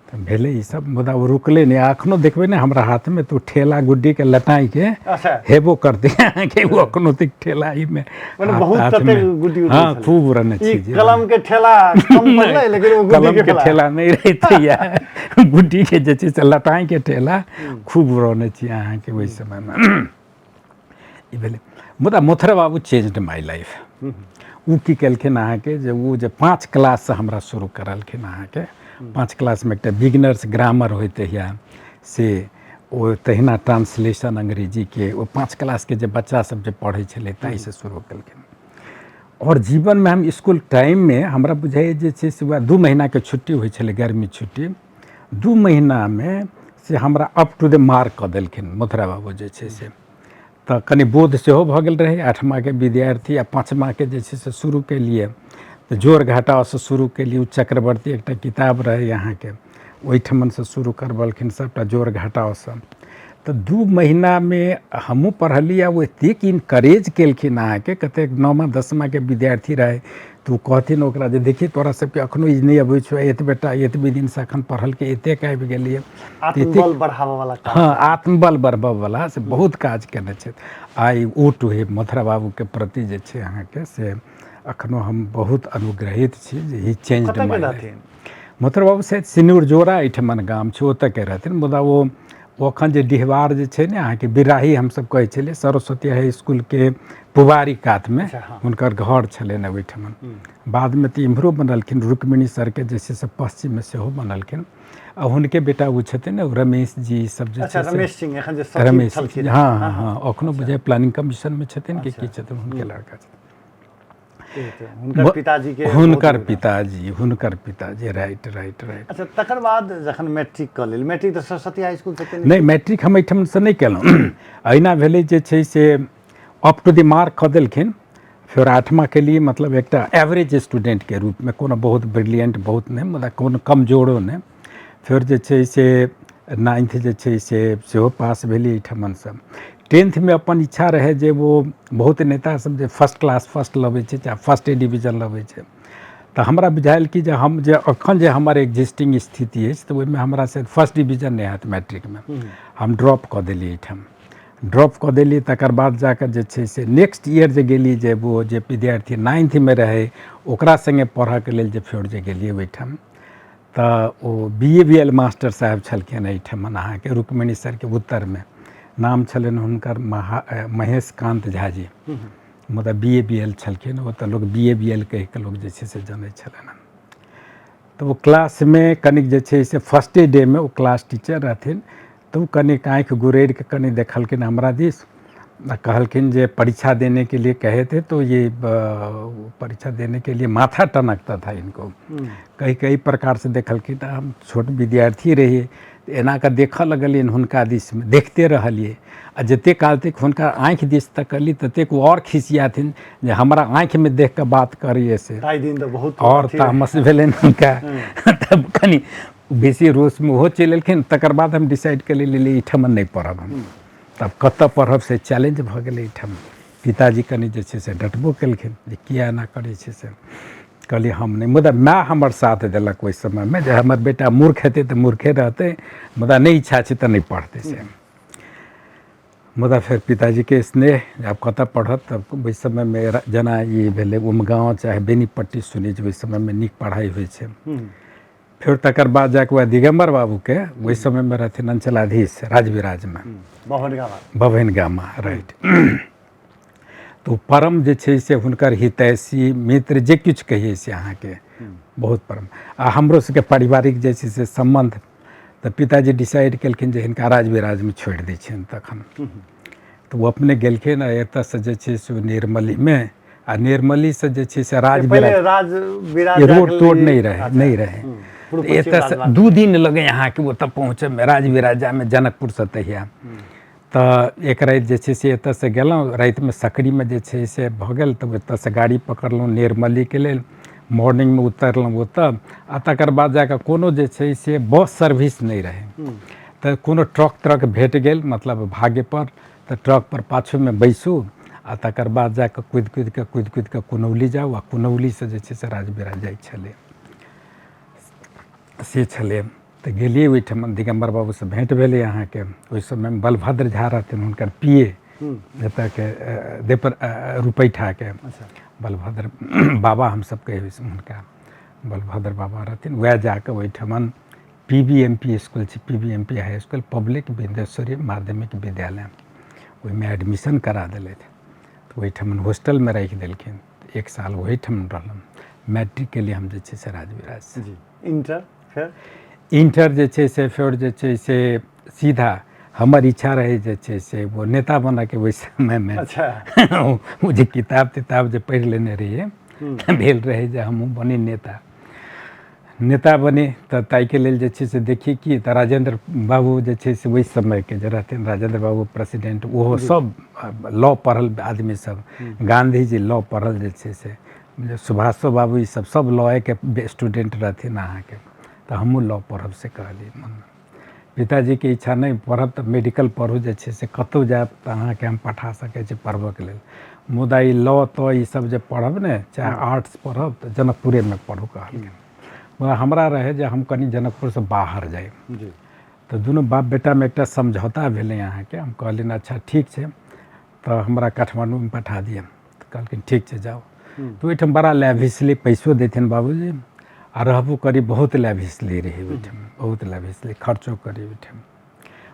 तो भेलै ई सब, मुदा वो रुकले नहीं। अखनो देखबे ना हमरा हाथ में तो ठेला गुड्डी के लटाई के अच्छा हेबो करते कि वो अखनो तक ठेला ही में मतलब बहुत हाथ तते में। गुड्डी उड़बै हाँ छलै। खूब उड़ने ई छी कलम के ठेला कम पड़लै, लेकिन वो गुड्डी कलम के के ठेला नहीं रहते या गुड्डी के जे छै से लटाई के ठेला खूब उड़ने छी अहाँ के वही समय में। ई भेलै, मुदा Mothra Babu changed my life. उ की केलखिन अहाँ के, जे वो जे 5 क्लास से हमरा शुरू करलखिन अहाँ के। 5 क्लास में एकटा बिगिनर्स ग्रामर होते या से ओ तहिना ट्रांसलेशन अंग्रेजी के वो 5 क्लास के जे बच्चा सब जे पढ़े छले ताहि से शुरू केलखिन। और जीवन में हम स्कूल टाइम में हमरा बुझाइए जे छै से 2 महीना के छुट्टी होइ छलै, गर्मी छुट्टी। 2 महीना में से हमरा अप टू द मार्क कऽ देलखिन मोथरा बाबू जे छै से। तो कनि बोध सेहो भऽ गेल रहे, 8मा के विद्यार्थी आ 5मा के जे छै से शुरू के लिए तो जोड़ घटाव से शुरू के लिए चक्रवर्ती एक किताब रहे यहाँ के, ओहिठमन से शुरू करबलखिन सबटा जोड़ घटाव से। तो 2 महीना में हमहूँ पढ़लिए, वो एतेक इनकरेज केलखिन अहाँ के। कतेक 9मा 10मा के विद्यार्थी रहे तो कहथिन ओकरा जे देखिए तोरा सबके अखनो ई नहीं अबै छौ, एतबेटा एतबे दिन से अखन पढ़ल के एतेक आबि गेलिए। आत्मबल बढ़ावा वाला काम। हाँ, आत्मबल बढ़ावा वाला से बहुत काज केने छै। आई ओ टू हे मोथरा बाबू के प्रति जे छै अहाँ के से अखनो हम बहुत अनुग्रहित छी जे ही चेंज्ड माय लाइफ। मोथरा बाबू शायद सिनुर जोड़ा एहिठमन गाम छै, ओतऽ के रहथिन। मुदा वो अखन जे डिहबार जे छै ने अहाँ के बिराही हमसब कहै छलिए, सरस्वती हाई स्कूल के पुबारी कात में हुनकर घर छलनि ओहिठमन। बाद में तो इम्हरो बनलखिन, रुक्मिणी सर के जे छै से पश्चिम में सेहो बनलखिन। आ हुनके बेटा वो छथिन रमेश जी सब जे छै, रमेश सिंह एखन जे सचिव रमेश छलखिन। हाँ हाँ हाँ, अखनो बुझाइ प्लानिंग कमीशन में छथिन कि की छथिन, हुनके लड़का छथिन। हुनकर पिताजी के हुनकर पिताजी राइट राइट राइट। अच्छा, तकर बाद जखन मैट्रिक कऽ लेल, मैट्रिक तो सरस्वती हाई स्कूल से नहीं, मैट्रिक हम एहिठाम से नहीं केलहुँ। अहिना भेलै जे छै से अप टू द मार्क कऽ देलखिन। फिर 8मा के लिए मतलब एक एवरेज स्टूडेंट के रूप में, कोनो बहुत ब्रिलियंट बहुत नहीं, मतलब कोनो कमजोरो नहीं। फिर जे छै से 9th जे छै से सेहो पास भेली एहिठमन सब। 10th में अपन इच्छा रहे जे वो बहुत नेता सब जे फर्स्ट क्लास फर्स्ट लबै छै चाहे फर्स्ट डिवीजन लबै छै, तो हमरा बुझायल कि जे हम जे अखन जे हमर एग्जिस्टिंग स्थिति अछि तो ओहिमे हमरा से फर्स्ट डिवीजन नहीं हैत मैट्रिक में। हम ड्रॉप कऽ देली एहिठाम, ड्रॉप कऽ देली। तकर बाद जाकर जे छै से नेक्स्ट ईयर जे गेली, जे वो जे विद्यार्थी 9th में रहे ओकरा संगे पढ़ऽके लेल जे फेर जे गेलिए ओहिठाम, तो ओ BABL मास्टर साहब छलखिन एहिठमन अहाँके रुक्मिणी सर के उत्तर में। नाम छलनि हुनकर महेश कांत झा जी, मतलब BABL छलखिन। ओतऽ लोग BABL कहि के लोग जे छै से जानै छलनि। तो वो क्लास में कनिक जे छै से फर्स्टे डे में वो क्लास टीचर रहथिन। तो कनिक आँखि गुरेर के कनि देखलखिन हमरा दिस, कहलखिन जे परीक्षा देने के लिए कहे थे, तो ये परीक्षा देने के लिए माथा टनकता था इनको। कई प्रकार से देखलखिन। हम छोट विद्यार्थी रहिए, एना के देखऽ लगलियनि हुनका दिस में, देखते रहलिए। आ जते काल तक हुनका आँखि दिस तकली ततेक और खिसियाथिन जे हमरा आँखि में देख के बात करिए से और तामस भेलनि हुनका। तब कनि बेसी रोष में ओहो चलि एलखिन। तकर बाद हम डिसाइड कर लेलिए एहिठमन नहीं पढ़ब हम। तब कतऽ पढ़ब से चैलेंज भऽ गेलै एहिठाम। पिताजी कनि जे छै से डटबो केलखिन जे किया एना करै छै से। कहलिए हम नहीं, मुदा माँ हमर साथ देलक ओहि समय में, जे हमर बेटा मूर्ख हेतै तऽ मूर्खे रहतै, मुदा नहीं इच्छा छै तऽ नहीं पढ़तै से। मुदा फिर पिताजी के स्नेह, आब कतऽ पढ़त। तब ओहि समय में जेना ई भेलै उमगाँव चाहे बेनीपट्टी सुनी जे ओहि समय में नीक पढ़ाई होइ छै। फिर तकर बाद जाके वह दिगंबर बाबू के वही समय में रहथिन अंचलाधीश राजविराज में, बभन गामा राइट। तो परम जे छै से हुनकर हितैषी मित्र जे किछु कहिए से अहाँ के बहुत परम। आ हमरो सबके पारिवारिक जे छै से संबंध, तो पिताजी डिसाइड केलखिन जे हिनका राजविराज में छोड़ि दै छियनि तखन। तो वो अपने गेलखिन एतऽ से जे छै से निर्मली में, आ निर्मली से जे छै से राजविराज रोड तोड़ नहीं रहे। एतऽ से 2 दिन लगे यहाँ के ओतऽ पहुँचे में, राजविराजा में जनकपुर से तहिया। तऽ एक राति जे छै से एतऽसँ गेलहुँ, रातिमे सकरीमे जे छै से भऽ गेल, तब एतऽसँ गाड़ी पकड़लहुँ निर्मलीके लेल, मॉर्निंगमे उतरलहुँ ओतऽ, आ तकर बाद जाकऽ कोनो जे छै से बस सर्विस नहि रहै, तऽ कोनो ट्रक भेट गेल, मतलब भाग्यपर, तऽ ट्रकपर पाछूमे बैसू आ तकर बाद जाकऽ कुदि कऽ कुनौली जाउ, आ कुनौलीसँ जे छै से राजबिरा जाइ छलै से छलै। तऽ गेलिए ओहिठाम दिगम्बर बाबूसँ भेँट भेलै अहाँके। ओहि समयमे बलभद्र झा रहथिन, हुनकर पिए एतऽके रुपैठाके बलभद्र बाबा हमसब कहै हुनका, बलभद्र बाबा रहथिन। वएह जाकऽ ओहिठमन PBMP स्कूल छै, PBMP high school, public Vindhyeshwari माध्यमिक विद्यालय, ओहिमे एडमिशन करा देलथि। तऽ ओहिठमन हॉस्टलमे राखि देलखिन, 1 साल ओहिठमन रहलहुँ। मैट्रिक के लिए हम जे छै से राजबिराज से। इंटर फिर इंटर जे छै से फेर जे छै से सीधा हमर इच्छा रहे जे छै से वो नेता बनके ओहि समयमे। वो जे किताब तिताब जे पढ़ि लेने रहिए भेल रहे जे हमहूँ बनी नेता बनी, तऽ ताहिके लेल जे छै से देखिए कि तऽ राजेंद्र बाबू जे छै से ओहि समयके जे रहथिन, राजेंद्र बाबू प्रेसिडेंट, ओहो सब लॉ पढ़ल आदमी सब, गांधी जी लॉ पढ़ल जे छै से, सुभाषो बाबू, ई सब लॉके स्टूडेंट रहथिन अहाँके। तऽ हमहूँ लॉ पढ़ब से कहलिए मनमे। पिताजीके इच्छा नहीं पढ़ब तऽ मेडिकल पढ़ू, जे छै से कतहु जायब तऽ अहाँके हम पठा सकै छी पढ़बऽके लेल, मुदा ई लॉ तो ई सब जे पढ़ब ने, चाहे आर्ट्स पढ़ब तऽ जनकपुरेमे पढ़ू कहलखिन। मुदा हमरा रहे जे हम कनी जनकपुरसँ बाहर जाए, तऽ दुनू बाप बेटामे एकटा समझौता भेलै अहाँके। हम कहलिन अच्छा ठीक छै, तऽ हमरा काठमांडूमे पठा दिअ। तऽ कहलखिन ठीक छै जाओ। तऽ ओहिठाम बड़ा लैविसली पैसो देथिन बाबूजी, आ रहबो करी बहुत लैविसली रही ओहिठाम, बहुत लैविसली खर्चो करी ओहिठाम।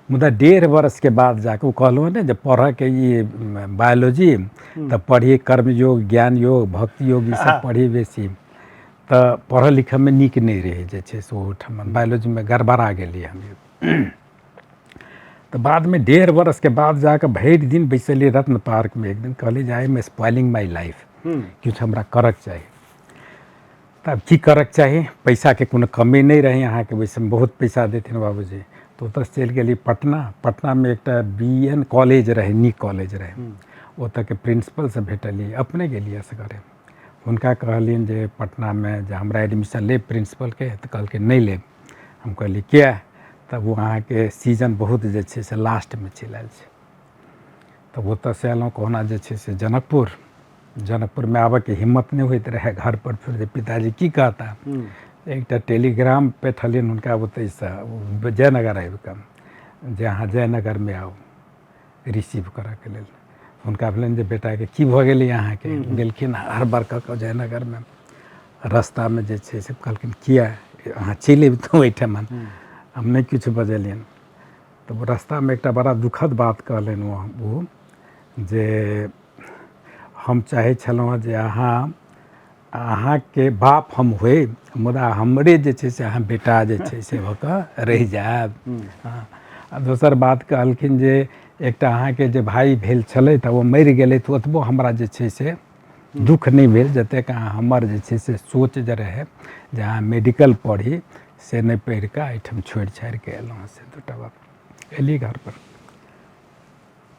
मुदा 1.5 वर्षके बाद जाके, वो कहलहुँ ने जे पढ़ऽके ये बायोलॉजी, तऽ पढ़िए कर्मयोग, ज्ञान योग, भक्ति योग, ई सब पढ़ी बेसी, तऽ पढ़ऽ लिखऽमे नीक नहीं रहे जे छै से ओहिठाम बायोलॉजीमे गड़बड़ा गेलिए हम। तऽ बादमे 1.5 वर्षके बाद जाके भरि दिन बैसलिए रत्न पार्कमे। एक दिन कहलिए जे I am spoiling my life, किछु हमरा करऽके चाही। तब की करऽके चाही, पैसाके कोनो कमी नहीं रहे अहाँके, ओहि समय बहुत पैसा देथिन बाबूजी। तो ओतऽ चलि गेली पटना। पटनामे एकटा BN कॉलेज रहे, नीक कॉलेज रहे, ओतऽके प्रिंसिपलसँ भेटलिए, अपने गेलिए असगरे। हुनका कहलियनि जे पटनामे जे हमरा एडमिशन लेब प्रिंसिपलके, तऽ कहलकै नहीं लेब। हम कहलिए किया, तब वो अहाँके सीजन बहुत जे छै से लास्टमे चलि आयल छै। तब ओतऽसँ अयलहुँ कहुना जे छै से जनकपुरमे आबऽके हिम्मत नहीं होइत रहे घर पर। फिर जे पिताजी की कहता, एकटा टेलीग्राम पेठलियनि हुनका ओतऽसँ, जयनगर आबि कऽ, जे अहाँ जयनगरमे आउ रिसीव करऽके लेल। हुनका भेलनि जे बेटाके की भऽ गेलै अहाँके। गेलखिन हड़बड़ कऽ कऽ जयनगरमे, रस्तामे जे छै से कहलखिन किया अहाँ चलि अबितहुँ ओहिठमन। हम नहीं किछु बजलियनि। तऽ रास्तामे एकटा बड़ा दुखद बात कहलनि वो, जे हम चाहै छलहुँ जे अहाँके बाप हम होइ, मुदा हमरे जे छै से अहाँ बेटा जे छै से भऽ कऽ रहि जायब। आ दोसर बात कहलखिन जे एकटा अहाँके जे भाई भेल छलै, तऽ वो मरि गेलै, तऽ ओतबो हमरा जे छै से दुख नहीं भेल, जतेक हमर जे छै से सोच जे रहै जे अहाँ मेडिकल पढ़ी, से नहीं पढ़ि कऽ एहिठाम छोड़ि छाड़ि कऽ अयलहुँ। से 2टा बात एलिए घर पर।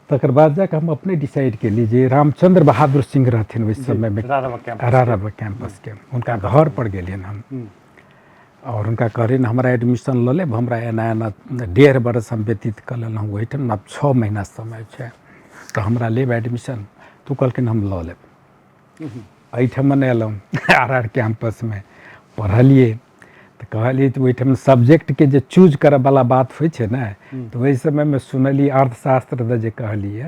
तकर बाद जाके हम अपने डिसाइड केलिए जे रामचंद्र बहादुर सिंह रहथिन ओहि समयमे रारावा कैंपसके, हुनका घर पर गेलियनि हम, और हुनका कहलियनि हमरा एडमिशन लऽ लेब। हमरा एना 1.5 वर्ष हम व्यतीत कऽ लेलहुँ ओहिठाम, आब 6 महीना समय छै, तऽ हमरा लेब एडमिशन। तऽ कहलखिन हम लऽ लेब। एहिठमन अयलहुँ RR कैंपसमे पढ़लिए। तऽ कहलिए तऽ ओहिठाम सब्जेक्टके जे चूज करऽवला बात होइ छै ने, तऽ ओहि समयमे सुनलिए अर्थशास्त्र दऽ जे कहलिए,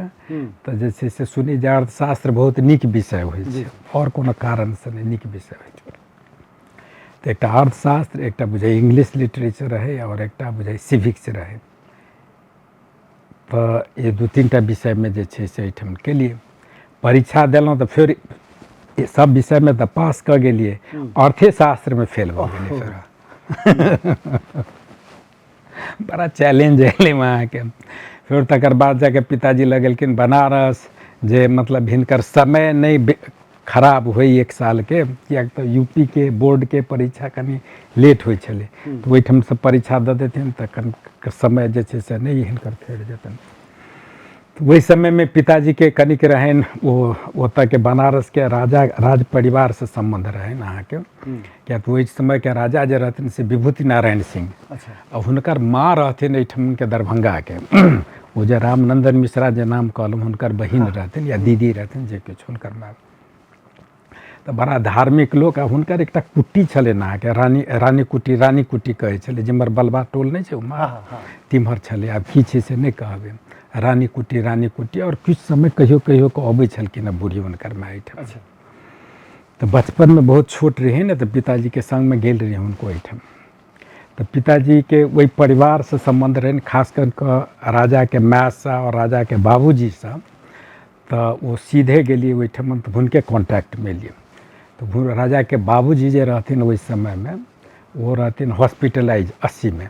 तऽ जे छै से सुनी जे अर्थशास्त्र बहुत नीक विषय होइ छै, और कोनो कारणसँ नहीं, नीक विषय होइ छै। तऽ एकटा अर्थशास्त्र, एकटा बुझाइ इंग्लिश लिटरेचर रहै, और एकटा बुझाइ सिविक्स रहै। तऽ ये 2-3टा विषयमे जे छै से एहिठाम केलिए। परीक्षा देलहुँ तऽ फेर सब विषयमे तऽ पास कऽ गेलिए, अर्थशास्त्रमे फेल भऽ गेलिए। फेर बड़ा चैलेंज एलै अहाँके। फिर तकर बाद जाके पिताजी लगेलखिन बनारस, जे मतलब हिनकर समय नहीं खराब होइ 1 सालके, किएक तऽ UP के बोर्डके परीक्षा कनि लेट होइ छलै। तऽ ओहिठामसँ परीक्षा दऽ देथिन तऽ कनि समय जे छै से नहीं हिनकर फेर जेतनि। तो वही समय में पिताजी के कनिक रहन वो ओतऽ के बनारस के राज परिवार से संबंध रहन अहाँके, क्या तो वही समय के राजा जे रहथिन से विभूति नारायण सिंह। अच्छा। और हुनकर माँ रहथिन एहिठमन के दरभंगा के वो जे रामनंदन मिश्रा जे नाम कहलहुँ हुनकर बहिन रहथिन या दीदी रहथिन जे किछु हुनकर माँ। तो बड़ा धार्मिक लोक। आ हुनकर एकटा कुट्टी छलनि अहाँके रानी कुट्टी कहै छलै, जिमहर बलबा टोल नहीं छै उम्हर तिम्हर छलै। आब की छै से नहीं कहबै। रानी कुट्टी और किछु समय कहियो के अबै छलखिन हँ बूढ़ी हुनकर माँ एहिठाम। अच्छा। तो बचपन में बहुत छोट रहे ना, तो पिताजी के संग में गेल रही उनको एहिठाम। तो पिताजी के वही परिवार से संबंध रहे, खास कर राजा के माँ से और राजा के बाबूजी से। तो वो सीधे गेलिए ओहिठाम, तो हुनके कॉन्टैक्ट में लिए। तो राजा के बाबूजी जे रहथिन ओहि समय में वो रहथिन हॉस्पिटलाइज 80 में।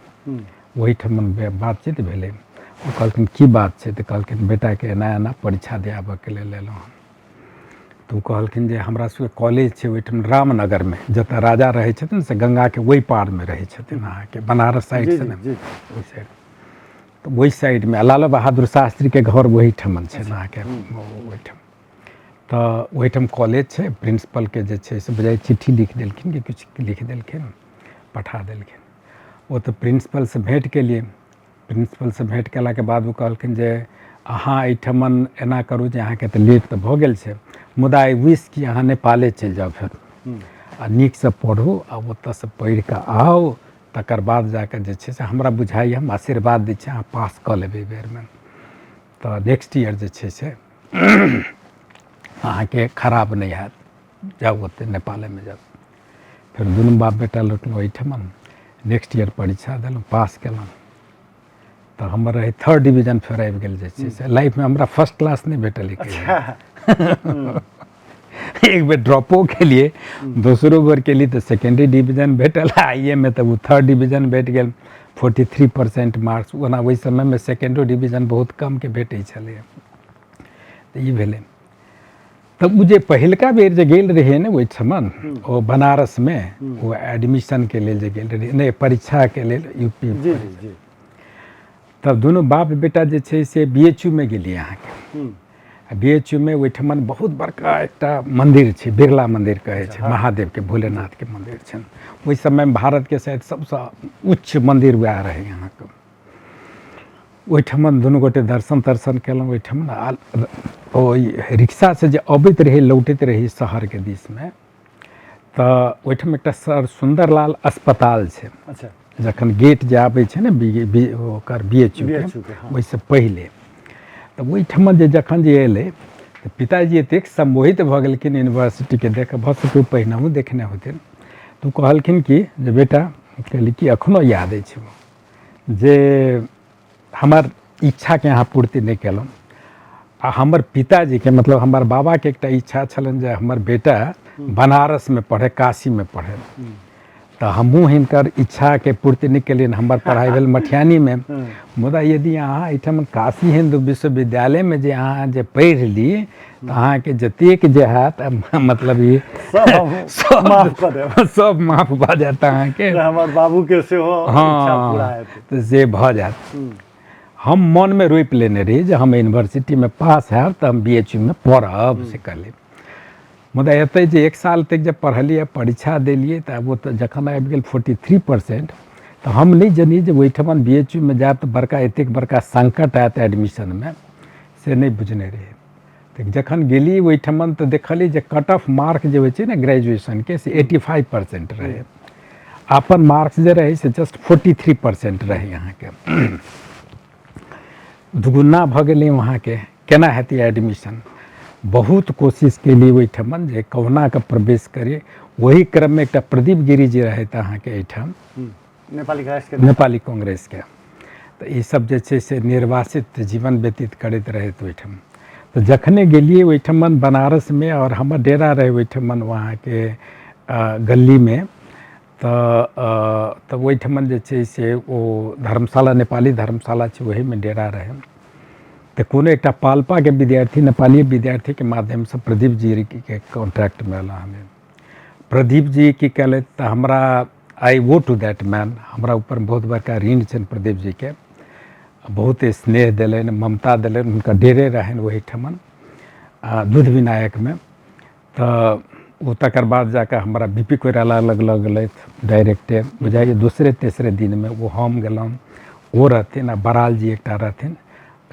वहीठाम बातचीत भेलै। वो कहलखिन की बात छै, तो कहलखिन बेटा के एना परीक्षा दे आबऽ के लेल एलहुँ। तो कहलखिन जे हमरा सबके कॉलेज छै ओहिठाम रामनगर में, जतऽ राजा रहै छथिन से गंगा के वही पार में रहै छथिन अहाँके, बनारस साइड से ने ओहि साइड। तो वही साइड में लाल बहादुर शास्त्री के घर वहीठाम छै अहाँके ओहिठाम। तो वहीठाम कॉलेज छै। प्रिंसिपल के जे छै से बजाय चिट्ठी लिख देलखिन कि किछु लिख देलखिन, पठा देलखिन। वो तो प्रिंसिपल से भेंट के लिए, प्रिंसिपल से भेंट केला के बाद वो कहलखिन जे अहाँ एहिठमन एना करू जे अहाँके तऽ लेट तऽ भऽ गेल छै, मुदा आई विश कि अहाँ नेपाले चलि जाउ फेर आ नीक से पढ़ू आ ओतऽ से पढ़ि कऽ आओ, तकर बाद जाकर जे छै से हमरा बुझाइए हम आशीर्वाद दै छी अहाँ पास कऽ लेबै बेरमे। तऽ नेक्स्ट ईयर जे छै से अहाँके खराब नहीं हैत, जाउ ओते नेपाले में जाउ। फिर दुनू बाप बेटा लौटलहुँ एहिठमन। नेक्स्ट ईयर परीक्षा देलहुँ, पास केलहुँ। तो हमर रहे 3rd डिवीजन फिर आबि गेल जे छै से। लाइफ में हमरा फर्स्ट क्लास नहीं भेटल एक बेर ड्रॉपो के लिए, दोसरो बेर के लिए तो सेकेंडरी डिवीजन भेटल। आइए में तो वो 3rd डिवीजन भेट गेल, 43% मार्क्स। ओना वही समय में सेकेंडो डिवीजन बहुत कम के भेटै छलै। तो ई भेलै। तब मुझे पहिलका बेर जे गेल रहिए ने ओहिठमन वो बनारस में वो एडमिशन के लिए जे गेल रहिए, नहीं परीक्षा के लिए यूपी। तब दोनों बाप बेटा जे छै से BHU में गेलिए अहाँके। BHU में ओहिठमन बहुत बड़का एकटा मंदिर छै, बिरला मंदिर कहै छै, महादेव के भोलेनाथ के मंदिर छै। ओहि समय में भारत के शायद सबसे उच्च मंदिर वएह रहे अहाँके। ओहिठमन दुनू गोटे दर्शन तर्शन केलहुँ ओहिठमन। ओहि रिक्शा से जे अबैत रही लौटैत रही शहर के दिस में, तऽ ओहिठाम एकटा सुंदरलाल अस्पताल छै। अच्छा। जखन गेट जे आबै छै ने ओकर BHU के ओहिसँ पहिले, तऽ ओहिठमन जे जखन जे अयलै तऽ पिताजी एतेक सम्मोहित भऽ गेलखिन यूनिवर्सिटी के देख, भऽ सकै पहिनहु देखने होथिन। तऽ कहलखिन कि जे बेटा, कहली कि एखनो याद अछि जे हमर इच्छा के अहाँ पूर्ति नहीं केलहुँ। आ हमर पिताजी के मतलब हमर बाबा के एकटा इच्छा छलनि जे हमर बेटा बनारस में पढ़े, काशी में पढ़े। तो हमहूँ हिनकर इच्छा के पूर्ति नहीं केलियनि। हमर पढ़ाई भेल मटिहानी में। मुदा यदि अहाँ एहिठाम काशी हिंदू विश्वविद्यालय में जे अहाँ जे पढ़ि ली तऽ अहाँके जतेक जे हैत मतलब ये सब माफ भऽ जायत अहाँके। हमर बाबू के सेहो इच्छा पूरा हेतै तऽ से भऽ जायत। हम मन में रोपि लेने रही जे हम यूनिवर्सिटी में पास हैब तऽ हम BHU में पढ़ब से कहली। मुदा एतै जे 1 साल तक जब पढ़लिए, परीक्षा देलिए, तऽ वो तऽ जखन आबि गेल 43%, तऽ हम नहीं जानी जे ओहिठमन BHU में जायब तऽ बड़का एतेक बड़का संकट आयत एडमिशन में, से नहीं बुझने रही। तऽ जखन गेली ओहिठमन तऽ देखली जे कट ऑफ मार्क जे होइ छै ने ग्रेजुएशन के से 85% रहे। अपन मार्क्स जे रहे से जस्ट 43% रहे अहाँके। दुगुना भऽ गेलै वहाँ के। केना हेतै एडमिशन? बहुत कोशिश केली ओहिठमन जे कहुना के प्रवेश करी। वही क्रम में एकटा प्रदीप गिरी जी रहैत अहाँके एहिठाम, नेपाली कांग्रेस के। तऽ ई सब जे छै से निर्वासित जीवन व्यतीत करैत रहैत ओहिठाम। तो जखने गेलिए ओहिठमन बनारस में और हमर डेरा रहे ओहिठमन वहाँ के गली में, तो ओहिठमन जे छै से ओ धर्मशाला, नेपाली धर्मशाला छै, वही में डेरा रहे। तो कोनो एकटा पाल्पा के विद्यार्थी, नेपाली विद्यार्थी के माध्यम से प्रदीप जी के कॉन्टैक्ट में अला हमें। प्रदीप जी की कहले तो हमरा आई वो टू दैट मैन, हमरा ऊपर बहुत बड़का ऋण छन प्रदीप जी के। बहुत स्नेह दिलन, ममता दिलन, उनका डेरे रहन वही ठमन दूध विनायक में। तो वो तकर बाद जाकर हमारा बीपी कोइराला लगल डायरेक्टर बुझाइए दूसरे तेसरे दिन में वो हम गलम वो रहथिन आ बराल जी एकटा रहथिन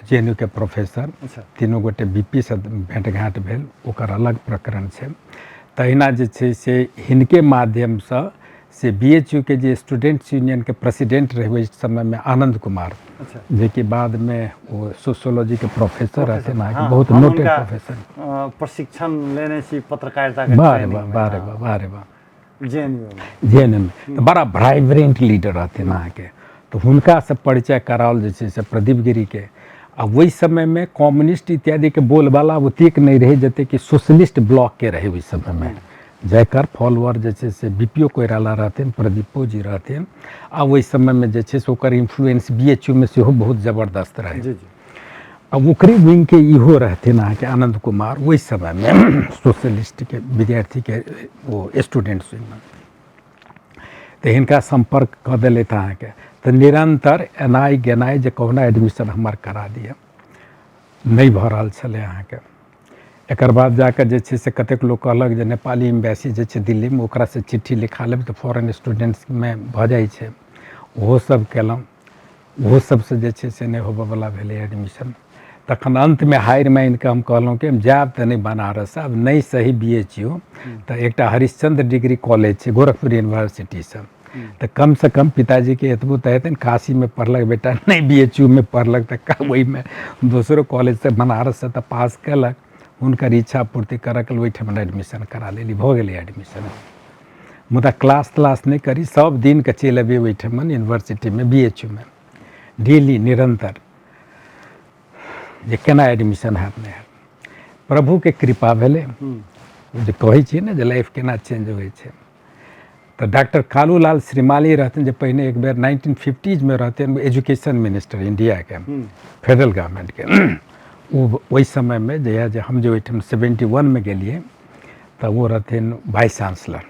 JNU के प्रोफेसर। अच्छा। तीनों गोटे बीपी से भेंट घाट भेल, ओकर अलग प्रकरण छै। तहिना जे छै से हिनके माध्यम से BHU के जे स्टूडेंट्स यूनियन के प्रेसिडेंट रहे इस समय में आनंद कुमार, अच्छा। जे कि बाद में वो सोशियोलॉजी के प्रोफेसर रहते ना, हाँ, बहुत हम नोटेड उनका, प्रोफेसर। प्रशिक्षण लेने छी पत्रकारिता के बारे ट्रेनिंग बा में, बारे हाँ, बा बारे बा JNU में। JNU में तो बड़ा वाइब्रेंट लीडर रहथिन अहाँके। तो हुनका से परिचय कराओल जे छै से प्रदीप गिरी के। आ वही समय में कम्युनिस्ट इत्यादि के बोलबाला ओतेक नहीं रहे जते कि सोशलिस्ट ब्लॉक के रहे उस समय में, जकर फॉलोअर जे छै से बीपीओ कोइराला रहथिन, प्रदीपो जी रहथिन। आ वही समय में जे छै से ओकर इन्फ्लुएंस BHU में सेहो बहुत जबरदस्त रहे। जी जी। अब ओकरे विंग के इहो रहथिन अहाँके आनंद कुमार वही समय में सोशलिस्ट के विद्यार्थी के वो स्टूडेंट्स में। तो हिनका संपर्क कर दिले अहाँके। तो निरंतर एनाइ गेनाइ जे कहुना एडमिशन हमार करा दिया, नहीं भऽ रहल छलै अहाँके। एकर बाद जाकर जे छै से कतेक लोग कहलक जे नेपाली एम्बेसी जे छै दिल्ली में, ओकरा से चिट्ठी लिखा लेब तो फॉरेन स्टूडेंट्स में भऽ जाइ छै, ओहो सब केलहुँ। ओहो सबसे जे छै से नहीं होबऽवला भेलै एडमिशन। तखन अंत में हारि मानि कऽ हम कहलहुँ कि हम जायब तऽ नहीं बनारस, अब नहीं सही BHU तो एकटा हरिश्चंद्र डिग्री कॉलेज छै गोरखपुर यूनिवर्सिटी से, तो कम से कम पिताजी के एतबो तऽ हेतनि काशी में पढ़लक बेटा, नहीं BHU में पढ़लक तो वही में दोसरो कॉलेज से बनारस से तो पास कलक, हुनकर इच्छा पूर्ति करक ओहिठाम एडमिशन करा लेली, भऽ गेलै एडमिशन। मुदा क्लास तलास नहीं करी, सब दिन के चलि अबी ओहिठाम यूनिवर्सिटी में BHU में डेली निरंतर, जे केना एडमिशन हैत नहीं हैत। प्रभु के कृपा भेलै, जे कहै छियै ने जे लाइफ केना चेंज होइ छै। तो डॉक्टर कालूलाल श्रीमाली रहथिन, जे पहिने एक बेर 1950s में रहथिन एजुकेशन मिनिस्टर इंडिया के, फेडरल गवर्नमेंट के। वो वही समय में जे हम जो ओहिठाम 71 में गेलिए तो वो रहथिन वाइस चांसलर।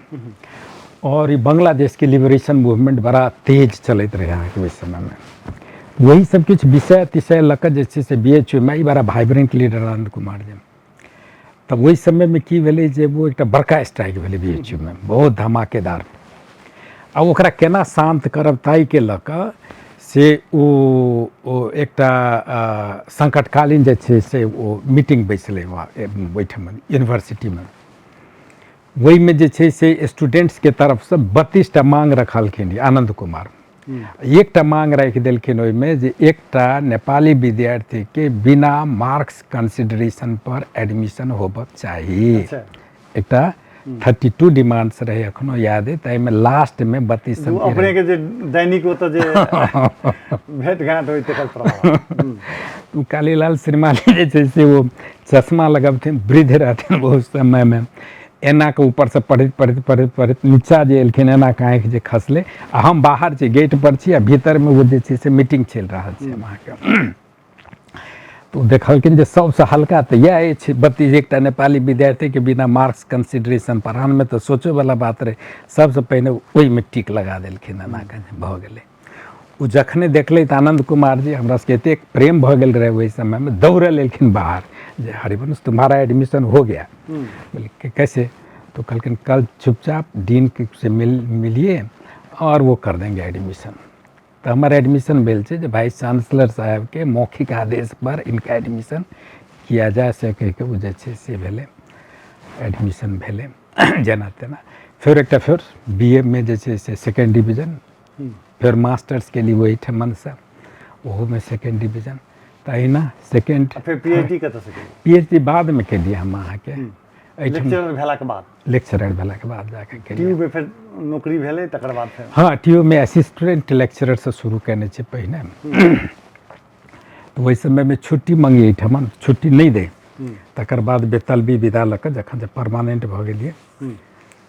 और ये बांग्लादेश के लिबरेशन मूवमेंट बड़ा तेज चलते रहे अहाँके ओहि समय में। वही सब कुछ विषय तिषय लक जे छै से BHU में बड़ा वाइब्रेंट लीडर आनंद कुमार जी। तब वही समय में की भेलै जे वो एक बड़का स्ट्राइक भेलै BHU में, बहुत धमाकेदार। आ ओकरा केना शांत करब ताई के लक से ओ एकटा संकटकालीन जे छै से वो मीटिंग बैसलै ओहिठाम यूनिवर्सिटी में। वही में जे छै से स्टूडेंट्स के तरफ से 32टा मांग रखलखिन आनंद कुमार। एकटा मांग राखि देलखिन ओहिमे जे एकटा नेपाली विद्यार्थी के बिना मार्क्स कंसिडरेशन पर एडमिशन होबक चाही। अच्छा। एकटा 32 डिमांड्स रहे, अखनो याद है। ताहिमे लास्ट में 32 अपने के जे दैनिक ओतऽ जे भेंट घाट होइत तकर प्रभाव। कालीलाल श्रीमाली जे छै से वो चश्मा लगबथिन, वृद्ध रहथिन बहुत समय में, एना के ऊपर से पढ़ैत नीचा जे एलखिन, एना के आँखि जे खसले। आ हम बाहर छी, गेट पर छी, आ भीतर में वो जे छै से मीटिंग चल रहा छै वहाँ के। तो देखलखिन जे सबसे हल्का तो यह छै 32 एकटा नेपाली विद्यार्थी के बिना मार्क्स कंसिडरेशन पर। हम में तो सोचे वाला बात रहे, सबसे पहले वही में टिक लगा देलखिन, एना के भऽ गेलै। ओ जखने देखले तो आनंद कुमार जी हमरा सबके एतेक प्रेम भऽ गेल रहे वही समय में, दौड़ल एलखिन बाहर जे हरिवंश तुम्हारा एडमिशन हो गया। बोले कैसे? तो कहलखिन कल चुपचाप डीन से मिलिए और वो कर देंगे एडमिशन। तो हमारा एडमिशन भेल छै जे वाइस चांसलर साहब के मौखिक आदेश पर इनका एडमिशन किया जाए से कह के वो जे छै से भेलै, एडमिशन भेलै जेना तेना। फिर BA में जे छै से 2nd डिवीजन, फिर मास्टर्स के लिए वही ठमन से ओहो में 2nd डिवीजन। तहिना सेकेंड फिर PhD कतऽ से PhD बाद में के लिए हम अहाँ के लेक्चरर भेला के बाद, लेक्चरर भेला के बाद जाके के लिए। TU में फिर नौकरी भेलै तकर बाद फिर? हाँ, TU में असिस्टेंट लेक्चरर से शुरू करने छै पहिने। तो वही समय में छुट्टी मांगी ठमन, छुट्टी नहीं दे। तकर बाद बेतलबी विदा लक जखन जे परमानेंट भऽ गेलिए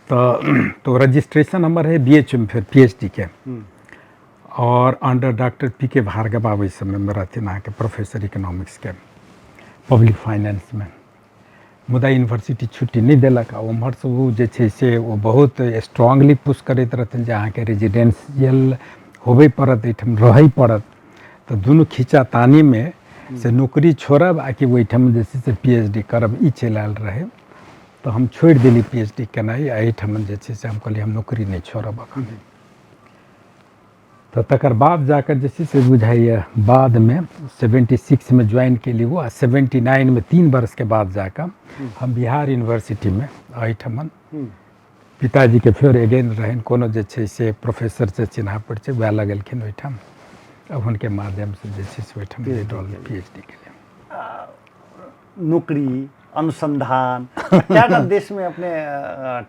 तो रजिस्ट्रेशन हमर है BHU में, फिर PhD के। और अंडर डॉक्टर PK भार्गव वही समय में रहथिन अहाँके प्रोफेसर इकोनॉमिक्स के, पब्लिक फाइनेंस में। मुदा यूनिवर्सिटी छुट्टी नहीं देलक। आ उम्हर से वो जे छै से वो बहुत स्ट्रांगली पुश करैत रहथिन जे अहाँके रेजिडेंशियल होबे पड़त, एहिठाम रहै पड़त। तो दुनू खींचातानी में से नौकरी छोड़ब आ कि ओहिठाम जे छै से PhD करब ई चलि आयल रहे। तो हम छोड़ि देली PhD केनाइ आ एहिठाम जे छै से हम कहलिए हम नौकरी नहीं छोड़ब अखन। तो तकर बाद जाकर जे छै से बुझाइए बाद में 76 में ज्वाइन के लिए हुआ, 79 में 3 वर्ष के बाद जाकर हम बिहार यूनिवर्सिटी में एहिठाम पिताजी के फेर एगेन रहन कोनो जे छै से प्रोफेसर से चिन्हा परिचय वह लगलखिन ओहिठाम। अब उनके माध्यम से जे छै से ओहिठाम PhD के लिए नौकरी अनुसंधान क्या देश में अपने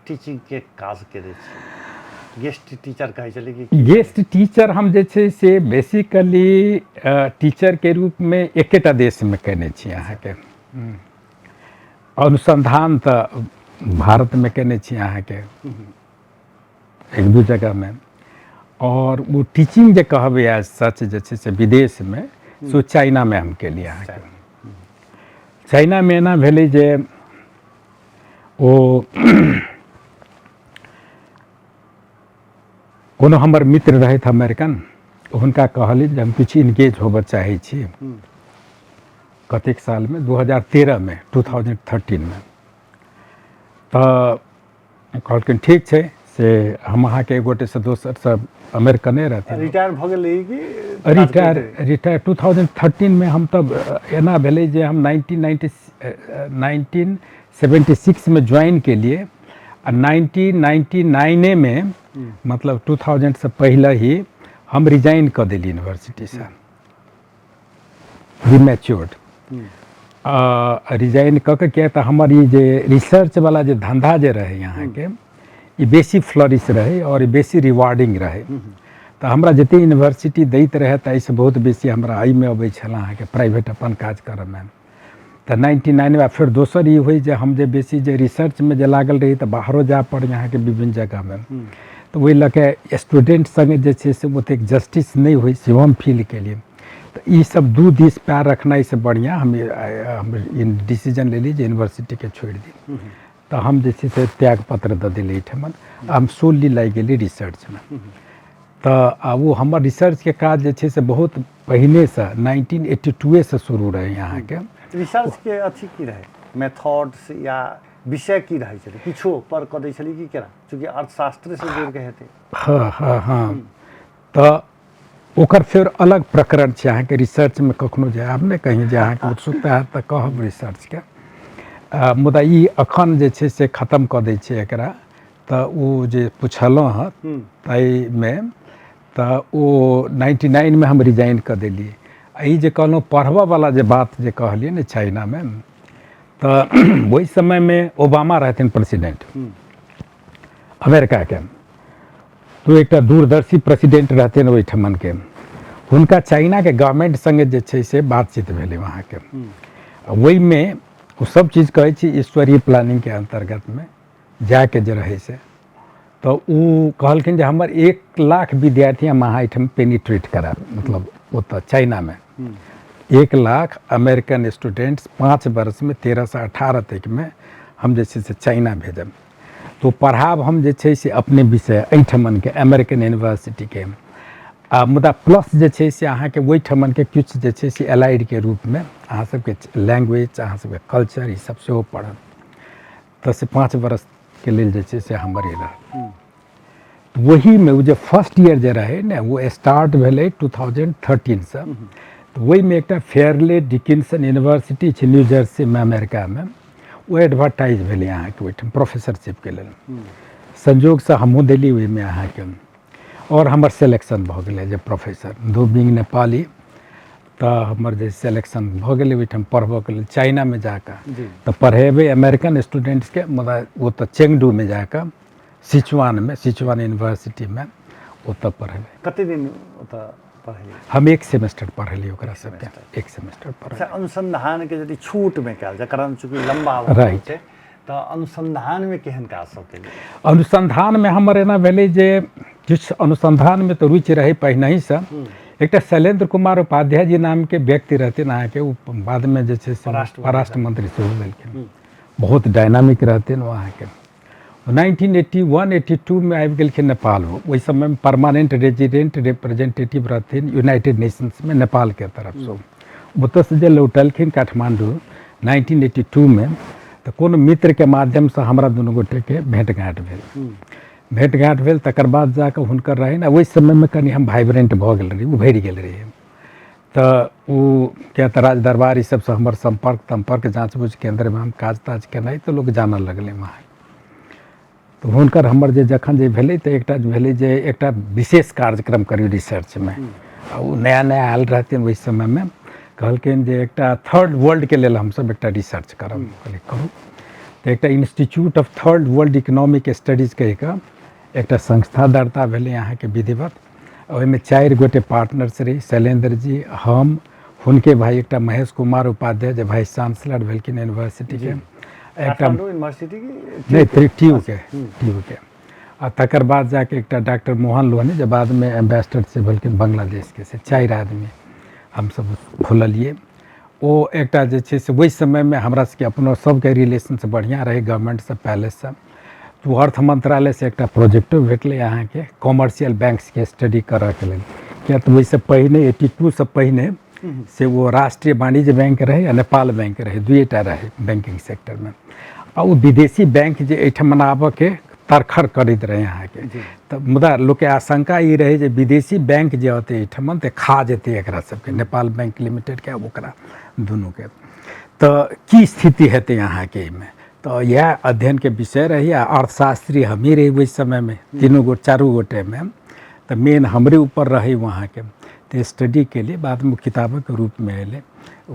टीचिंग के काज करे छी। गेस्ट टीचर कहे चले कि गेस्ट टीचर हम जे छै से बेसिकली टीचर के रूप में एकेटा देश में केने छी अहाँ के। अनुसंधान तो भारत में केने छी अहाँ के एक दू जगह में, और वो टीचिंग जे कहबे आज सच जे छै से विदेश में सो चाइना में हम के लिए अहाँ के। चाइना में एना भेलै जे ओ कोनो हमर मित्र रहथि अमेरिकन, हुनका कहली जे हम किछु इंगेज होबऽ चाहै छी। कतेक साल में 2013 में 2013 में तो कहलखिन ठीक छै से हम अहाँ के गोटे से दोसर सब अमेरिकने रहते। रिटायर भ गेलै कि रिटायर 2013 में हम तब एना भेलै जे हम 1976 में ज्वाइन के लिए आ 1999 में मतलब 2000 से पहले ही हम रिजाइन कर दिली यूनिवर्सिटी से, रिमैच्योर्ड। रिजाइन क के किया तो हमार ये जे रिसर्च वाला जे धंधा जे रहे यहाँ के ये बेसी फ्लरिश रहे और ये बेसी रिवार्डिंग रहे। तो हमरा जते यूनिवर्सिटी दैत रहे ताइसे बहुत बेसी हमरा आई में अबै छल अहाँ के प्राइवेट अपन काज करऽ में। तो 99 में फिर दोसर ये हुई जे हम जे बेसी जे रिसर्च में जे लागल रही तो बाहरों जा पड़ यहाँ के विभिन्न जगह में। तो वही लके स्टूडेंट संगे जे छै से ओतेक जस्टिस नहीं हुई से हम फील के लिए। तो ये सब दू दिस पैर रखना से बढ़िया हम डिसीजन ले ली जे यूनिवर्सिटी के छोड़ दी। तो हम जे छै से त्याग पत्र दे दिले ठमन, हम सोलली लाग गेली रिसर्च में। तो वो हमार रिसर्च के काज जे छै से बहुत पहले से 1982 से शुरू रहे यहाँ के। रिसर्च के अथी की रहे मेथड्स या विषय की रहे छले किछो पर क दै छली कि केना, चूंकि अर्थशास्त्र से जुड़ के हेते। हाँ तो ओकर फिर अलग प्रकरण छै अहाँ के रिसर्च में कखनो जे आब ने कहीं जे अहाँ के उत्सुकता है तो कहब रिसर्च के। मुदा ई अखन जे छै से खत्म क दै छै एकरा। तो वो जे पुछलहुँ हँ ताई में तो वो 99 में हम रिजाइन कर दिली। ई जे कहलहुँ पढ़बा वाला जे बात जे कहलिए ने चाइना में, तो वही समय में ओबामा रहथिन प्रेसिडेंट अमेरिका के। तो एक दूरदर्शी प्रेसिडेंट रहथिन ओहिठमन के, हुनका चाइना के गवर्नमेंट संगे जे छै से बातचीत भेलै वहाँ के। वही में वो सब चीज़ कहे छी ईश्वरीय प्लानिंग के अंतर्गत में जाके जे रहे से। तो वो कहलखिन जे हमर 1 लाख विद्यार्थी हम अहाँ एहिठाम पेनिट्रेट कराब, मतलब ओतऽ चाइना में 1 लाख अमेरिकन स्टूडेंट्स 5 वर्ष में 13 से 18 तक में हम जे छै से चाइना भेजब। तो पढ़ाब हम जे छै से अपने विषय एहिठमन के अमेरिकन यूनिवर्सिटी के। मुदा प्लस जे छै से अहाँ के ओहिठमन के किछु जे छै से एलाइड के रूप में अहाँ सबके लैंग्वेज अहाँ सबके कल्चर ई सब सेहो पढ़ब। तो से 5 वर्ष के लिए जे छै से हमर रह। वही में वो जो फर्स्ट ईयर जे रहे ने वो स्टार्ट भेलै 2013 से। तो वही में एक फेयरले डिकिंसन यूनिवर्सिटी छै न्यू जर्सी में अमेरिका में, वो एडवर्टाइज भेलै अहाँ के ओहिठाम प्रोफेसरशिप के लिए। संजोग से हमहूँ दिल्ली ओहि में अहाँ के, और हमर सिलेक्शन भ गेलै जे प्रोफेसर दो बिंग नेपाली। तो हमर जे सिलेक्शन भ गेलै ओहिठाम पढ़बऽ के लिए चाइना में जाकर। तो पढ़ेबै अमेरिकन स्टूडेंट्स के, मतलब वो तो चेंगडू में जाकर सिचुआन यूनिवर्सिटी में ओतऽ पढ़ेबै। कते दिन ओतऽ पढ़लिए? हम 1 सेमेस्टर पढ़लिए ओकरा सबके, 1 सेमेस्टर पढ़लिए। अच्छा, अनुसंधान के यदि छूट में कल जकरा चूंकि लंबा राइट छै तो अनुसंधान में केहन काज सब केलिए? अनुसंधान में हमर एना भेलै जे किछु अनुसंधान में तो रुचि रहे पहिने ही से। एक शैलेंद्र कुमार उपाध्याय जी नाम के व्यक्ति रहथिन अहाँ के, बाद में जे छै से परराष्ट्र मंत्री सेहो भेलखिन। बहुत डायनामिक रहथिन वहाँ के। 1981-82 में आबि गेलखिन नेपाल। ओहि समय में परमानेंट रेजिडेंट रिप्रेजेंटेटिव रहथिन यूनाइटेड नेशंस में नेपाल के तरफ से। ओतऽ से जे लौटलखिन काठमांडू 1982 में, तो कोनो मित्र के माध्यम से हमरा दुनू गोटे के भेंट घाट भेल। भेंट घाट भेल तकर बाद जाके हुनकर रहै ना, ओहि समय में कनी हम वाइब्रेंट भऽ गेल रही, उभरि गेल रही। तो वो क्या तो राज दरबार सब से हमर संपर्क जाँच बूझ केंद्र में हम काज ताज केनाइ, तो लोग जानऽ लगले वहाँ। तो हुनकर हमर जे जखन जे भेलै, तो एकटा भेलै जे एकटा विशेष कार्यक्रम करी रिसर्च में। आ वो नया नया आयल रहथिन ओहि समय में, कहलखिन जे एकटा थर्ड वर्ल्ड के लेल हमसब एकटा रिसर्च करब। कहलिए करू। तो एकटा institute of third world economic studies कहि कऽ एकटा संस्था दर्ता भेलै यहाँ के विधिवत। ओहिमे 4 गोटे पार्टनर्स रही, शैलेंद्र जी, हम, हुनके भाई एकटा महेश कुमार उपाध्याय जे वाइस चांसलर भेलखिन यूनिवर्सिटी के, एकटा यूनिवर्सिटी नहीं TU के, आ तकर बाद जाके एकटा डॉक्टर मोहन लोहनी जे बाद में एम्बेसडर से भेलखिन बांग्लादेश के से। 4 आदमी हम सब खोललिए। ओ एकटा जे छै से ओहि समय में हमरा सबके अपनो सबके रिलेशन से बढ़िया रहे गवर्नमेंट से पहले से। तो अर्थ मंत्रालय से एक प्रोजेक्टो भेटले यहाँ के कॉमर्शियल बैंक्स के स्टडी करऽ के लेल। क्या तो वैसे पहिने 82 से पहिने से वो राष्ट्रीय वाणिज्य बैंक रहे या नेपाल बैंक रहे, दुएटा रहे बैंकिंग सेक्टर में। आ वो विदेशी बैंक जे एहिठाम आबऽ के तरखर करैत रहे यहाँ के। तो मुदा लोग के आशंका ये रहे जे विदेशी बैंक जे होते एहिठाम ते खा जेते एकरा सबके, नेपाल बैंक लिमिटेड के ओकरा दुनू के। तो की स्थिति हेतै यहाँ के में, तो यह अध्ययन के विषय रही। अर्थशास्त्री हम ही रही उस समय में, 4 गोटे में। तो मेन हमरे ऊपर रही वहाँ के। तो स्टडी के लिए बाद में किताबों के रूप में अले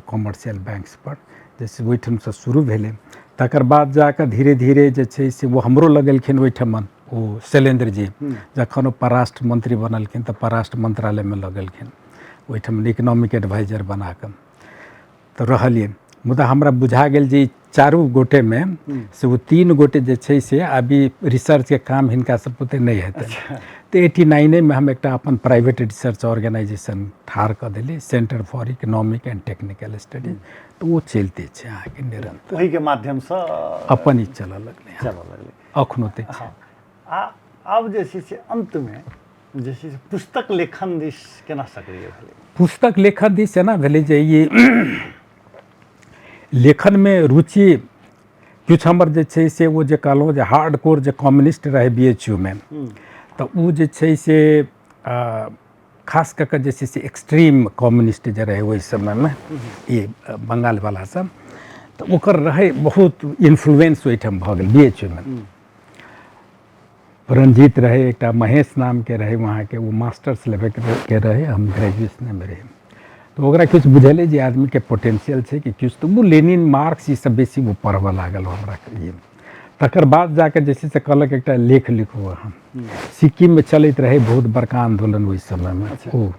कॉमर्शियल बैंक्स पर, जैसे ओहिठाम से शुरू भेले। तकर बाद जाकर धीरे धीरे जे छै से वो हमरो लगलखिन ओहिठाम, वो शैलेंद्र जी जखन वो परराष्ट्र मंत्री बनलखिन तो परराष्ट्र मंत्रालय में लगलखिन ओहिठाम इकोनॉमिक एडवाइजर बना कऽ तो रहलिए। मुदा हमरा बुझा गेल जे 4 गोटे में से वो 3 गोटे जे छै से अभी रिसर्च के काम हिनका सब बुते नहीं हेतै। तो 89 में हम एक अपन प्राइवेट रिसर्च ऑर्गेनाइजेशन ठाढ़ कर दिली, centre for economic and technical studies. तो वो चलते छे अहाँ के निरंतर, वही के माध्यम से अपन ही चलऽ लगले अखनो तक। हाँ, अब जे छै से अंत में जे छै से पुस्तक लेखन दिस केना सक्रिय भेलै? पुस्तक लेखन दिस एना भेलै जे ये लेखन में रुचि कुछ हमर जे छै से वो जे कहलहुँ जे हार्डकोर जे कम्युनिस्ट रहे BHU में, तो वो जे छै से खास करके जे छै से एक्सट्रीम कम्युनिस्ट जे रहे वही समय में ये बंगाल वाला सब, तो ओकर रहे बहुत इन्फ्लुएंस ओहिठाम भऽ गेल BHU में। रंजीत रहे, एक महेश नाम के रहे वहाँ के, वो मास्टर्स लेवल के रहे, हम ग्रेजुएशन में रहे। तो ओकरा कुछ बुझेले जे आदमी के पोटेंशियल है कि कुछ, तो वो लेनिन मार्क्स ये सब बेसी वो पढ़बऽ लागल हमरा ये। तकर बाद जाके जैसे से कहलक एक लेख लिखू। हम सिक्किम में चलते रहे बहुत बड़का आंदोलन उस समय में, वो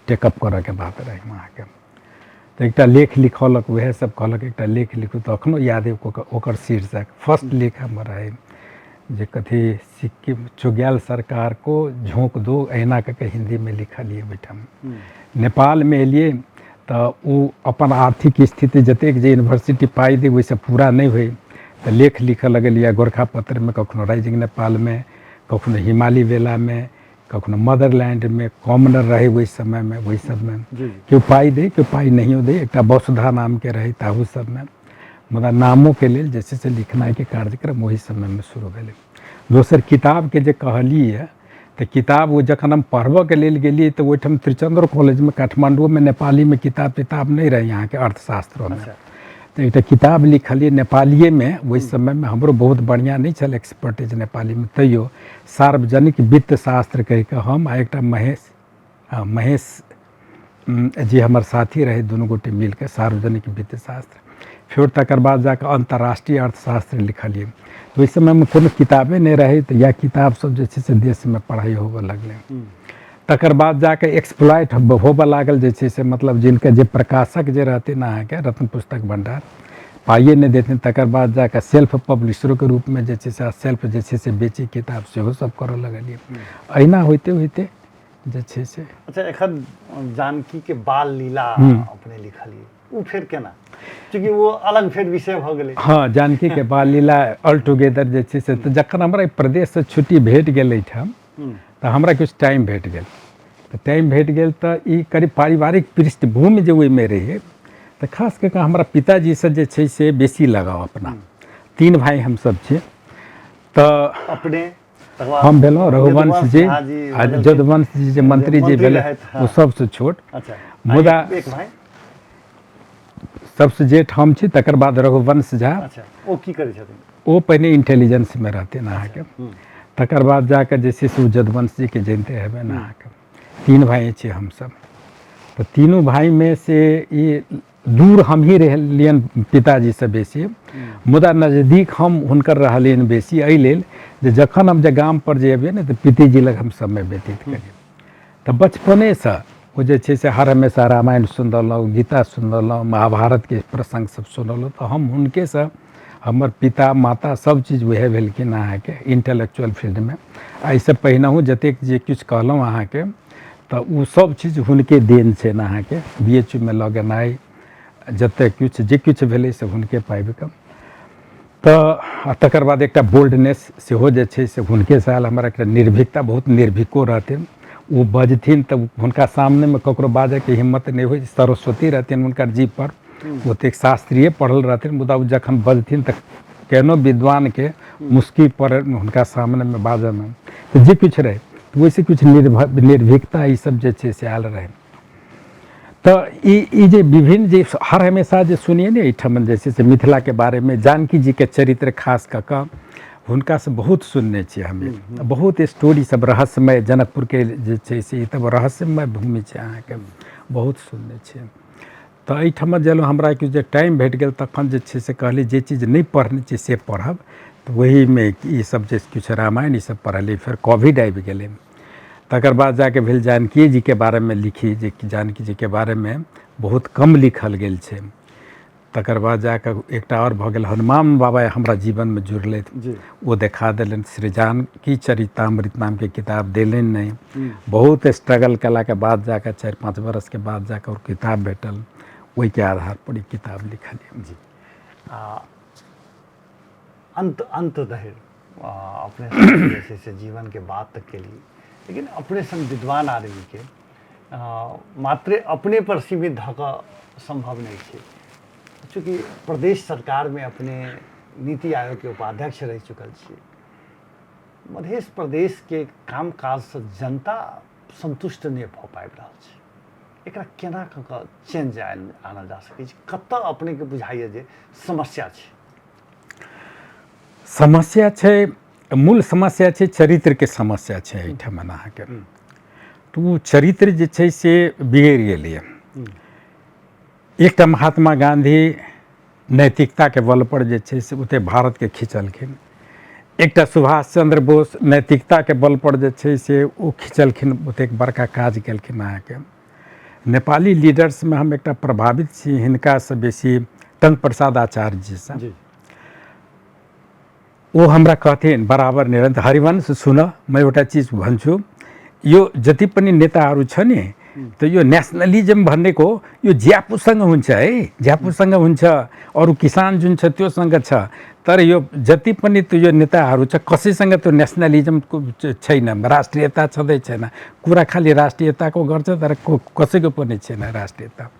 टेकअप करे के बात रहे वहाँ के। तो एक लेख लिखलक, वह सब कहलक एक लेख लिखू। तो अखनो याद है ओकर शीर्षक फर्स्ट लेख हमर रहे जे कथी, सिक्किम चुग्याल सरकार को झोंक दो ऐना के हिंदी में लिखलिए बैठम। नेपाल में एलिए तो वो अपन आर्थिक स्थिति जतेक जे यूनिवर्सिटी पाई दे वैसे पूरा नहीं हुई, तो लेख लिखे लगलिए गोरखा पत्र में, कखनो राइजिंग नेपाल में, कखनो हिमालय वेला में, कखनो मदरलैंड में, कॉमनर रहे वही समय में, वही सब में क्यों पाई दे क्यों पाई नहीं दे। एक वसुधा नाम के रहे ताहू सब में, मतलब नामों के लिए जैसे से लिखना के कार्यक्रम वही समय में शुरू भेले। दोसर किताब के जे कहलिए, तो किताब वो जखन हम पढ़बऽ के लेल गेलिए तो वहीठाम त्रिचंद्र कॉलेज में काठमांडू में नेपाली में किताब नहीं रहे यहाँ के अर्थशास्त्रों में। तो एक किताब लिखलिए नेपालिए में, वही समय में हमरो बहुत बढ़िया नहीं चल एक्सपर्टीज नेपाली में, तैयो सार्वजनिक वित्त शास्त्र कह के हम एक महेश जी हमार साथी रहे, दोनों गोटे मिल के सार्वजनिक वित्त शास्त्र। फिर तकर बाद जाकर अंतर्राष्ट्रीय अर्थशास्त्र लिखलिए। तो इस समय में कोनो किताबें नहीं रही, तो यह किताब सब जैसे से देश में पढ़ाई होबऽ लगले। तकर बाद जाके एक्सप्लॉइट होबऽ लागल जैसे से, मतलब जिनके जे प्रकाशक जे रहते ना अहाँ के रत्न पुस्तक भंडार पाइए नहीं देते। तकर बाद जाकर सेल्फ पब्लिशरों के रूप में जैसे से सेल्फ जैसे से बेची किताब से सब करऽ लगलिए। अहिना होते जैसे से। अच्छा, एखन जानकी के बाल लीला अपने लिखलिए, उ फिर केना, चूँकि वो अलग फिर विषय भ गेलै। हाँ, जानकी के बाल लीला ऑल टुगेदर जे छै से तऽ जखन हमरा प्रदेश से छुट्टी भेट गेल एहिठाम तऽ हमरा किछु टाइम भेट गेल, तऽ टाइम भेट गेल तऽ ई करीब पारिवारिक पृष्ठभूमि जे ओहिमे रहै तऽ खास कऽ कऽ हमरा पिताजी से जे छै से बेसी लगाव अपना। 3 भाई हमसब छी, तऽ अपने तकर बाद हम भेलहुँ रघुवंश जी झा जी आ भेलखिन, जदुवंश जी जे मंत्री जी भेलै रहथि, हाँ। ओ सबसे छोट। अच्छा, मुदा एक भाई। सबसे जेठ हम छी, तकर बाद रघुवंश झा। अच्छा, ओ की करै छथिन? ओ पहिने इंटेलिजेंसमे रहथिन अहाँके, तकर बाद जाके जे छै से जदुवंश जीके जनिते हेबै ने अहाँके। 3 भाई छी हमसब, तऽ तीनों भाईमे से ई दूर हम ही रहलियन पिताजी से बेसी, मुदा नजदीक हम हुनकर रहलियन बेसी, एहि लेल जे जखन हम जे गाम पर जे अबियै ने तऽ पिताजी लग हम समय व्यतीत करियै। तऽ बचपने से वो जे छै से हर हमेशा रामायण सुन रहलहुँ, गीता सुन रहलहुँ, महाभारत के प्रसंग सब सुन रहलहुँ, तऽ हम हुनके से हमर पिता माता सब चीज वएह भेलखिन अहाँके इंटेलेक्चुअल फील्ड में। एहिसँ पहिनहु जतेक जे किछु कहलहुँ अहाँके तऽ ओ सब चीज हुनके देन छै अहाँके। BHU में लऽ गेनाइ, जतेक किछु जे किछु भेलै से हुनके पाबि कऽ। तऽ तकर बाद एकटा बोल्डनेस सेहो जे छै से हुनके से आयल। हमर एकटा निर्भीकता, बहुत निर्भीको रहथिन, वो बजथिन तऽ हुनका सामनेमे ककरो बाजैके हिम्मत नहि होइ। सरस्वती रहथिन हुनकर जीभ पर, ओतेक शास्त्रीय पढ़ल रहथिन, मुदा ओ जखन बजथिन तऽ केहनो विद्वानके मुस्की पर हुनका सामनेमे बाजैमे तऽ जे किछु रहै तऽ वैसे किछु निर्भीकता ई सब जे छै से आयल रहै। तऽ ई जे विभिन्न जे हर हमेशा जे सुनिए ने एहिठाम जे छै से मिथिलाके बारेमे, जानकी जीके चरित्र खास कऽ कऽ हुनकासँ बहुत सुनने छियै हमे। बहुत स्टोरी सब रहस्यमय, जनकपुरके जे छै से ई तऽ रहस्यमय भूमि छै अहाँके, बहुत सुनने छियै। तऽ एहिठाम जेलहुँ, हमरा कि जे टाइम भेट गेल तखन जे छै से कहली जे चीज नहि पढ़ने छी से पढ़ब, तऽ वहीमे ई सब जे किछु रामायण ई सब पढ़ली। फिर कोविड आबि गेलै, तकर बाद जाके भेल जानकी जीके बारेमे लिखी, जे जानकी जीके बारेमे बहुत कम लिखल गेल छै। तकर बाद जाके एकटा और भऽ गेल, हनुमान बाबा हमरा जीवनमे जुड़लथि, वो देखा देलनि। श्री जानकी चरितामृत नामके किताब देलनि नहीं, बहुत स्ट्रगल कलाके बाद जाके 4-5 बरसके बाद जाके और किताब भेटल, ओहिके आधार पर ई किताब लिखलिए। जी, अंत धरि अपने संग जे छै से जीवन के बात तक के लिए, लेकिन अपने संग विद्वान आदमी के मात्र अपने पर सीमित धऽ कऽ संभव नहीं है। चूँकि प्रदेश सरकार में अपने नीति आयोग के उपाध्यक्ष रह चुकल छे, मध्य प्रदेश के काम काज से जनता संतुष्ट नहीं भऽ पाबि रहल छै। एकरा केना कऽ कऽ चेंज आनल जा सकै छै? कतऽ अपने के बुझाइए जे समस्या छै? समस्या छै, मूल समस्या छै चरित्रके समस्या छै एहिठाम अहाँके। तऽ ओ चरित्र जे छै से बिगड़ि गेलैए। एकटा महात्मा गांधी नैतिकताके बल पर जे छै से ओते भारतके खिंचलखिन, एकटा सुभाष चंद्र बोस नैतिकताके बल पर जे छै से ओ खिंचलखिन, ओतेक बड़का काज केलखिन अहाँके। नेपाली लीडर्स में हम एकटा प्रभावित छी हिनका से बेसी टंक प्रसाद आचार्य जी से। वो हमरा कहथिन बराबर निरंतर, हरिवंश सुन म एउटा चीज भन्छु, यो जति पनि नेताहरू छ नि त यो नेसनलिज्म भनेको यो ज्यापुसँग हुन्छ है, ज्यापुसँग हुन्छ, अरू किसान जुन छ त्योसँग छ। तर यो जति पनि त्यो यो नेताहरू छ कसैसँग त्यो नेसनलिज्मको छैन, राष्ट्रियता छँदै छैन। कुरा खालि राष्ट्रियताको गर्छ तर कसैको पनि छैन राष्ट्रियता।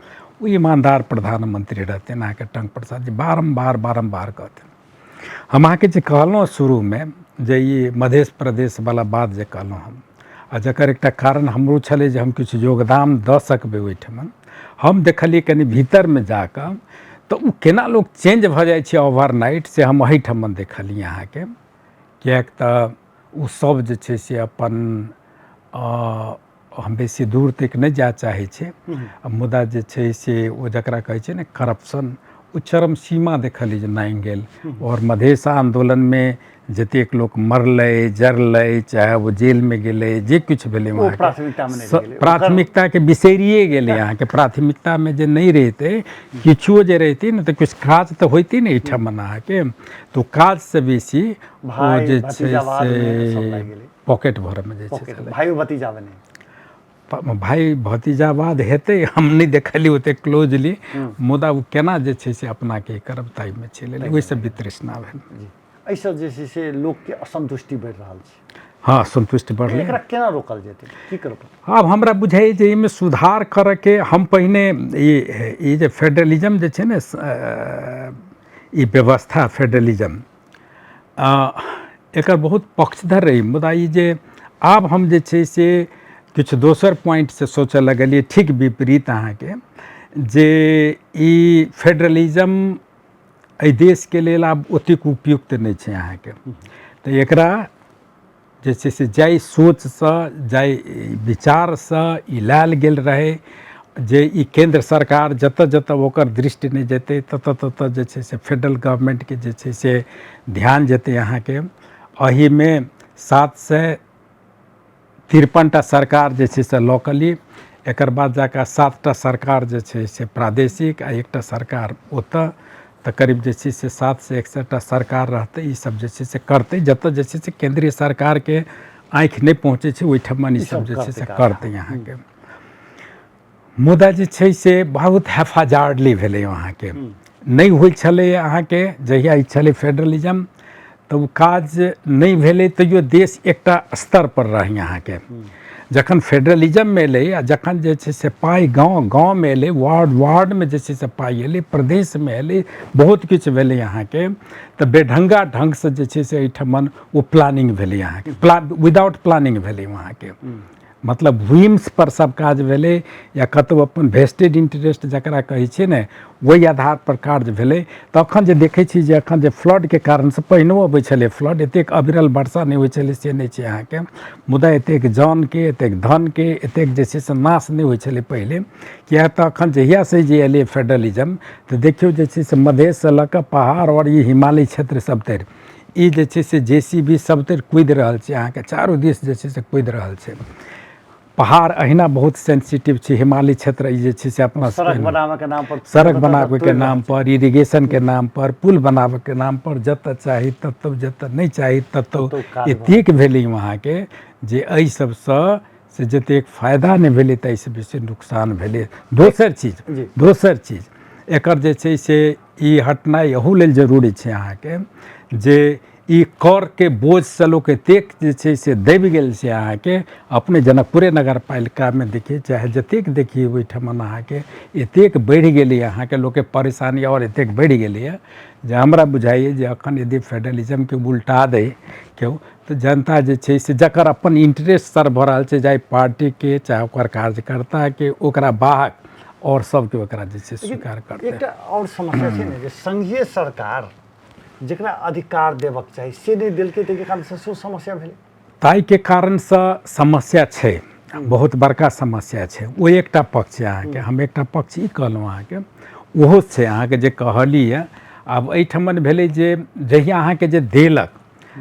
वो ईमानदार प्रधानमंत्री रहते अहाँके टंक प्रसाद जी, बारम्बार कहते। हम अहाँके जे कहलहुँ शुरूमे जे ई मध्य प्रदेश वाला बात जे कहलहुँ हम, जकर एकटा कारण हमरो छलै जे हम किछु योगदान दऽ सकबै ओहिठाम। हम देखलिए कनि भीतरमे जाकऽ तऽ ओ केना लोग चेंज भऽ जाइ छै ओवरनाइट, से हम एहिठाम देखलिए अहाँके। किएक तऽ ओ सब जे छै से अपन हम बेसी दूर तक नहीं जा चाहे छे, मुदा जे छै से ओ जकरा कहै छै ने करप्शन, ओ चरम सीमा देखली जे नांगि गेल। और मधेश आंदोलन में जतेक लोग मरलै जरलै, चाहे वो जेल में गेलै, जे किछु भेलै वहाँ प्राथमिकता के बिसरिए गेलै अहाँके। प्राथमिकता में जे नहीं रहते, किछुओ जे रहते न तऽ कुछ काज तऽ होइते ने एहिठाम अहाँके। तो काज से बेसी वो जे छै से पॉकेट भरऽ में जे छै भाई भतीजा बने। भाई भतीजावाद हेतै, हम नहीं देखली ओते क्लोजली, मुदा वो केना जे छै से अपना के करब ताई में चले ओहि से वितृष्णा भेल। जी ऐसा जे छै से लोग के असंतुष्टि बढ़ रहल छै। हाँ, संतुष्टि बढ़ले। एकरा केना रोकल जेतै, की करब? अब हमरा बुझाइ जे एहिमे सुधार करे के हम पहिने ई जे फेडरलिज्म जे छै ने, ई व्यवस्था फेडरलिज्म एकर बहुत पक्षधर रही, मुदा ई जे आब हम जे छै से किछु दोसर पॉइंट से सोचऽ लगलिए, ठीक विपरीत अहाँके, जे ई फेडरलिज्म एहि देश के लेल आब ओतेक उपयुक्त नहीं छै अहाँके। तो एकरा जे छै से जाहि सोचसँ जाहि विचारसँ ई लायल गेल रहे जे ई केंद्र सरकार जतऽ जतऽ ओकर दृष्टि नहीं जेतै ततऽ ततऽ जे छै से फेडरल गवर्नमेंट के जे छै से ध्यान जेतै अहाँके। एहिमे 753टा सरकार जे छै से लोकली, एकर बाद जाकऽ 7टा सरकार जे छै से प्रादेशिक आ 1टा सरकार ओतऽ, तो करीब जे छै से 7 से 61टा सरकार रहते। ई सब जे छै से करते, जतऽ जे छै से केंद्रीय सरकार के आँखि नहीं पहुँचे छै ओहिठमन ई सब जे छै से करते यहाँ के। मुदा जे छै से बहुत हेफाजार्डली भेलै वहाँ के, नहीं होइ छलै अहाँ के जहिया ई छलै फेडरलिज्म, तो काज नहीं भेलै, तैयो देश एकटा स्तर पर रही यहाँ के। जखन फेडरलिज्म में एलै आ जखन जे छै से पाइ गाँव गाँव में एलै, वार्ड वार्ड में जे छै से पाइ एलै, प्रदेश में एलै, बहुत किछु भेलै अहाँके। तऽ बेढंगा ढंग से जे छै से एहिठमन ओ प्लानिंग भेलै अहाँके, विदाउट प्लानिंग भेलै वहाँके। मतलब व्हीम्स पर सब काज भेलै, या कतौ अपन वेस्टेड इंटरेस्ट जकरा कहै छै ने, वही आधार पर कार्य भेलै। तखन जे देखै छी जे एखन जे फ्लड के कारण से पहिनो अबै छलै फ्लड, एतेक अविरल वर्षा नहीं होइ छलै से नहीं छै अहाँके, मुदा एतेक जान के, एतेक धन के, एतेक जे छै से नाश नहीं होइ छलै पहिले। किया तऽ एखन जहिया से जे एलै फेडरलिज्म, तऽ देखियौ जे छै से मधेश से लऽ कऽ पहाड़ और ई हिमालय क्षेत्र सब तरि ई जे छै से JCB सब तरि कूदि रहल छै अहाँके, चारू दिस जे छै से कूदि रहल छै। पहाड़ अहिना बहुत सेंसिटिव छै, हिमालय क्षेत्र ई जे छै से अपना सड़क बनावे के नाम पर, सड़क बनावे के नाम पर, इरिगेशन के नाम पर, पुल बनावे के नाम पर, जतऽ चाही ततऽ, जतऽ नहीं चाही ततऽ एतेक भेलै वहाँ के, जे एहि सबसँ से जतेक फायदा नहीं भेलै ताहिसँ बेसी नुकसान भेलै। दोसर चीज एकर जे छै से ई हटनाइ एहू लेल जरूरी छै अहाँके, जे ई कर के बोझ से लोक एतेक जे छै से दबि गेल छै अहाँके। अपने जनकपुरे नगर पालिका में देखिए, चाहे जतेक देखिए ओहिठमन अहाँके एतेक बढ़ि गेलै अहाँके, लोक के परेशानी और एतेक बढ़ि गेलै जे हमरा बुझाइए जे अखन यदि फेडरलिज्म के उल्टा दै केओ, तो जनता जे छै से जकर अपन इंटरेस्ट सर भऽ रहल छै, चाहे पार्टी के चाहे ओकर कार्यकर्ता के, ओकरा बाहक और सबके ओकरा जे छै स्वीकार करतै। एकटा और समस्या छै ने, जे संघीय सरकार जकरा अधिकार देबक चाही से नहीं देलकै, ताहि के कारण से समस्या भेलै। ताहि के कारण से समस्या छै, बहुत बड़का समस्या छै। ओ एकटा पक्ष अहाँके, हम एकटा पक्ष ई कहलहुँ अहाँके, ओहो छै अहाँके जे कहलिए। आब एहिठमन भेलै जे जहिया अहाँके जे देलक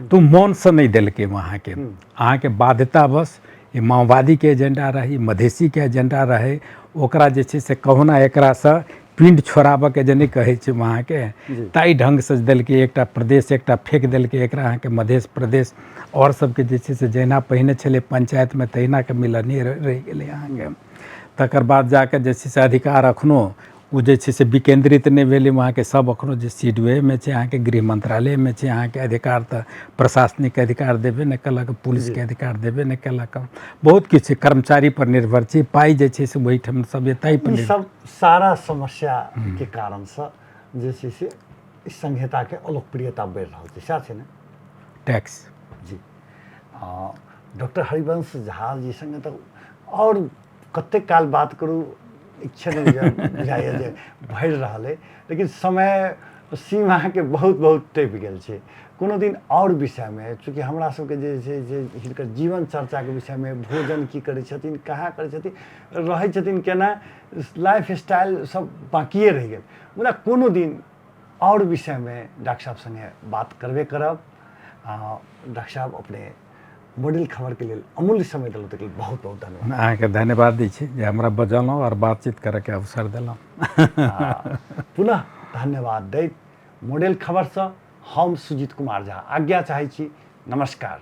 तो मन से नहीं देलकै वहाँके, अहाँके बाध्यतावश। ई माओवादी के एजेंडा रही, मधेसी के एजेंडा रहे, ओकरा जे छै से कहुना एकरासँ पिंड छोड़ाबऽ के जे नहीं कहै छै वहाँके, ताहि ढंग से देलकै। एकटा प्रदेश एकटा फेंक देलकै एकरा अहाँके मध्य प्रदेश, और सबके जे छै से जहिना पहिने छलै पंचायत में तहिना के मिलने रहि गेलै अहाँके। तकर बाद जाके जे छै से अधिकार अखनो ओ जे छै से विकेंद्रित नहीं भेलै वहाँके, सब अखनो जे CDOए में छै अहाँके, गृह मंत्रालय में छै अहाँके अधिकार। तऽ प्रशासनिक अधिकार देबे नहीं कलक, पुलिस के अधिकार देबे नहीं कलक, बहुत किछु कर्मचारी पर निर्भर छै, पाई जे छै से ओहिठाम सब एतय पर सब सारा समस्या के कारण से जे छै से संहिता के अलोकप्रियता बढ़ि रहल छै, सएह छै ने। टैक्स जी डॉक्टर हरिवंश झा जी संगे तऽ और कतेक काल बात करू, इच्छा नहीं बुझाइए जे भरि रहल है, लेकिन समय सीमा के बहुत बहुत टपि गेल छै। कोनो दिन और विषय में, चूँकि हमरा सबके जे छै जे हिनकर जीवन चर्चा के विषय में, भोजन की करै छथिन, कहाँ करै छथिन, रहै छथिन केना, लाइफ स्टाइल सब बाकिए रहि गेल। मुदा कोनो दिन और विषय में डॉक्टर साहब संगे बात करबे करब। डॉक्टर साहब अपने मॉडल खबर के लिए अमूल्य समय दिलहुँ, तक बहुत बहुत धन्यवाद। अहाँके धन्यवाद दै छी जे हमरा बजलहुँ और बातचीत करे के अवसर देलहुँ। पुनः धन्यवाद दैत मॉडल खबर से हम सुजीत कुमार झा आज्ञा चाहै छी। नमस्कार।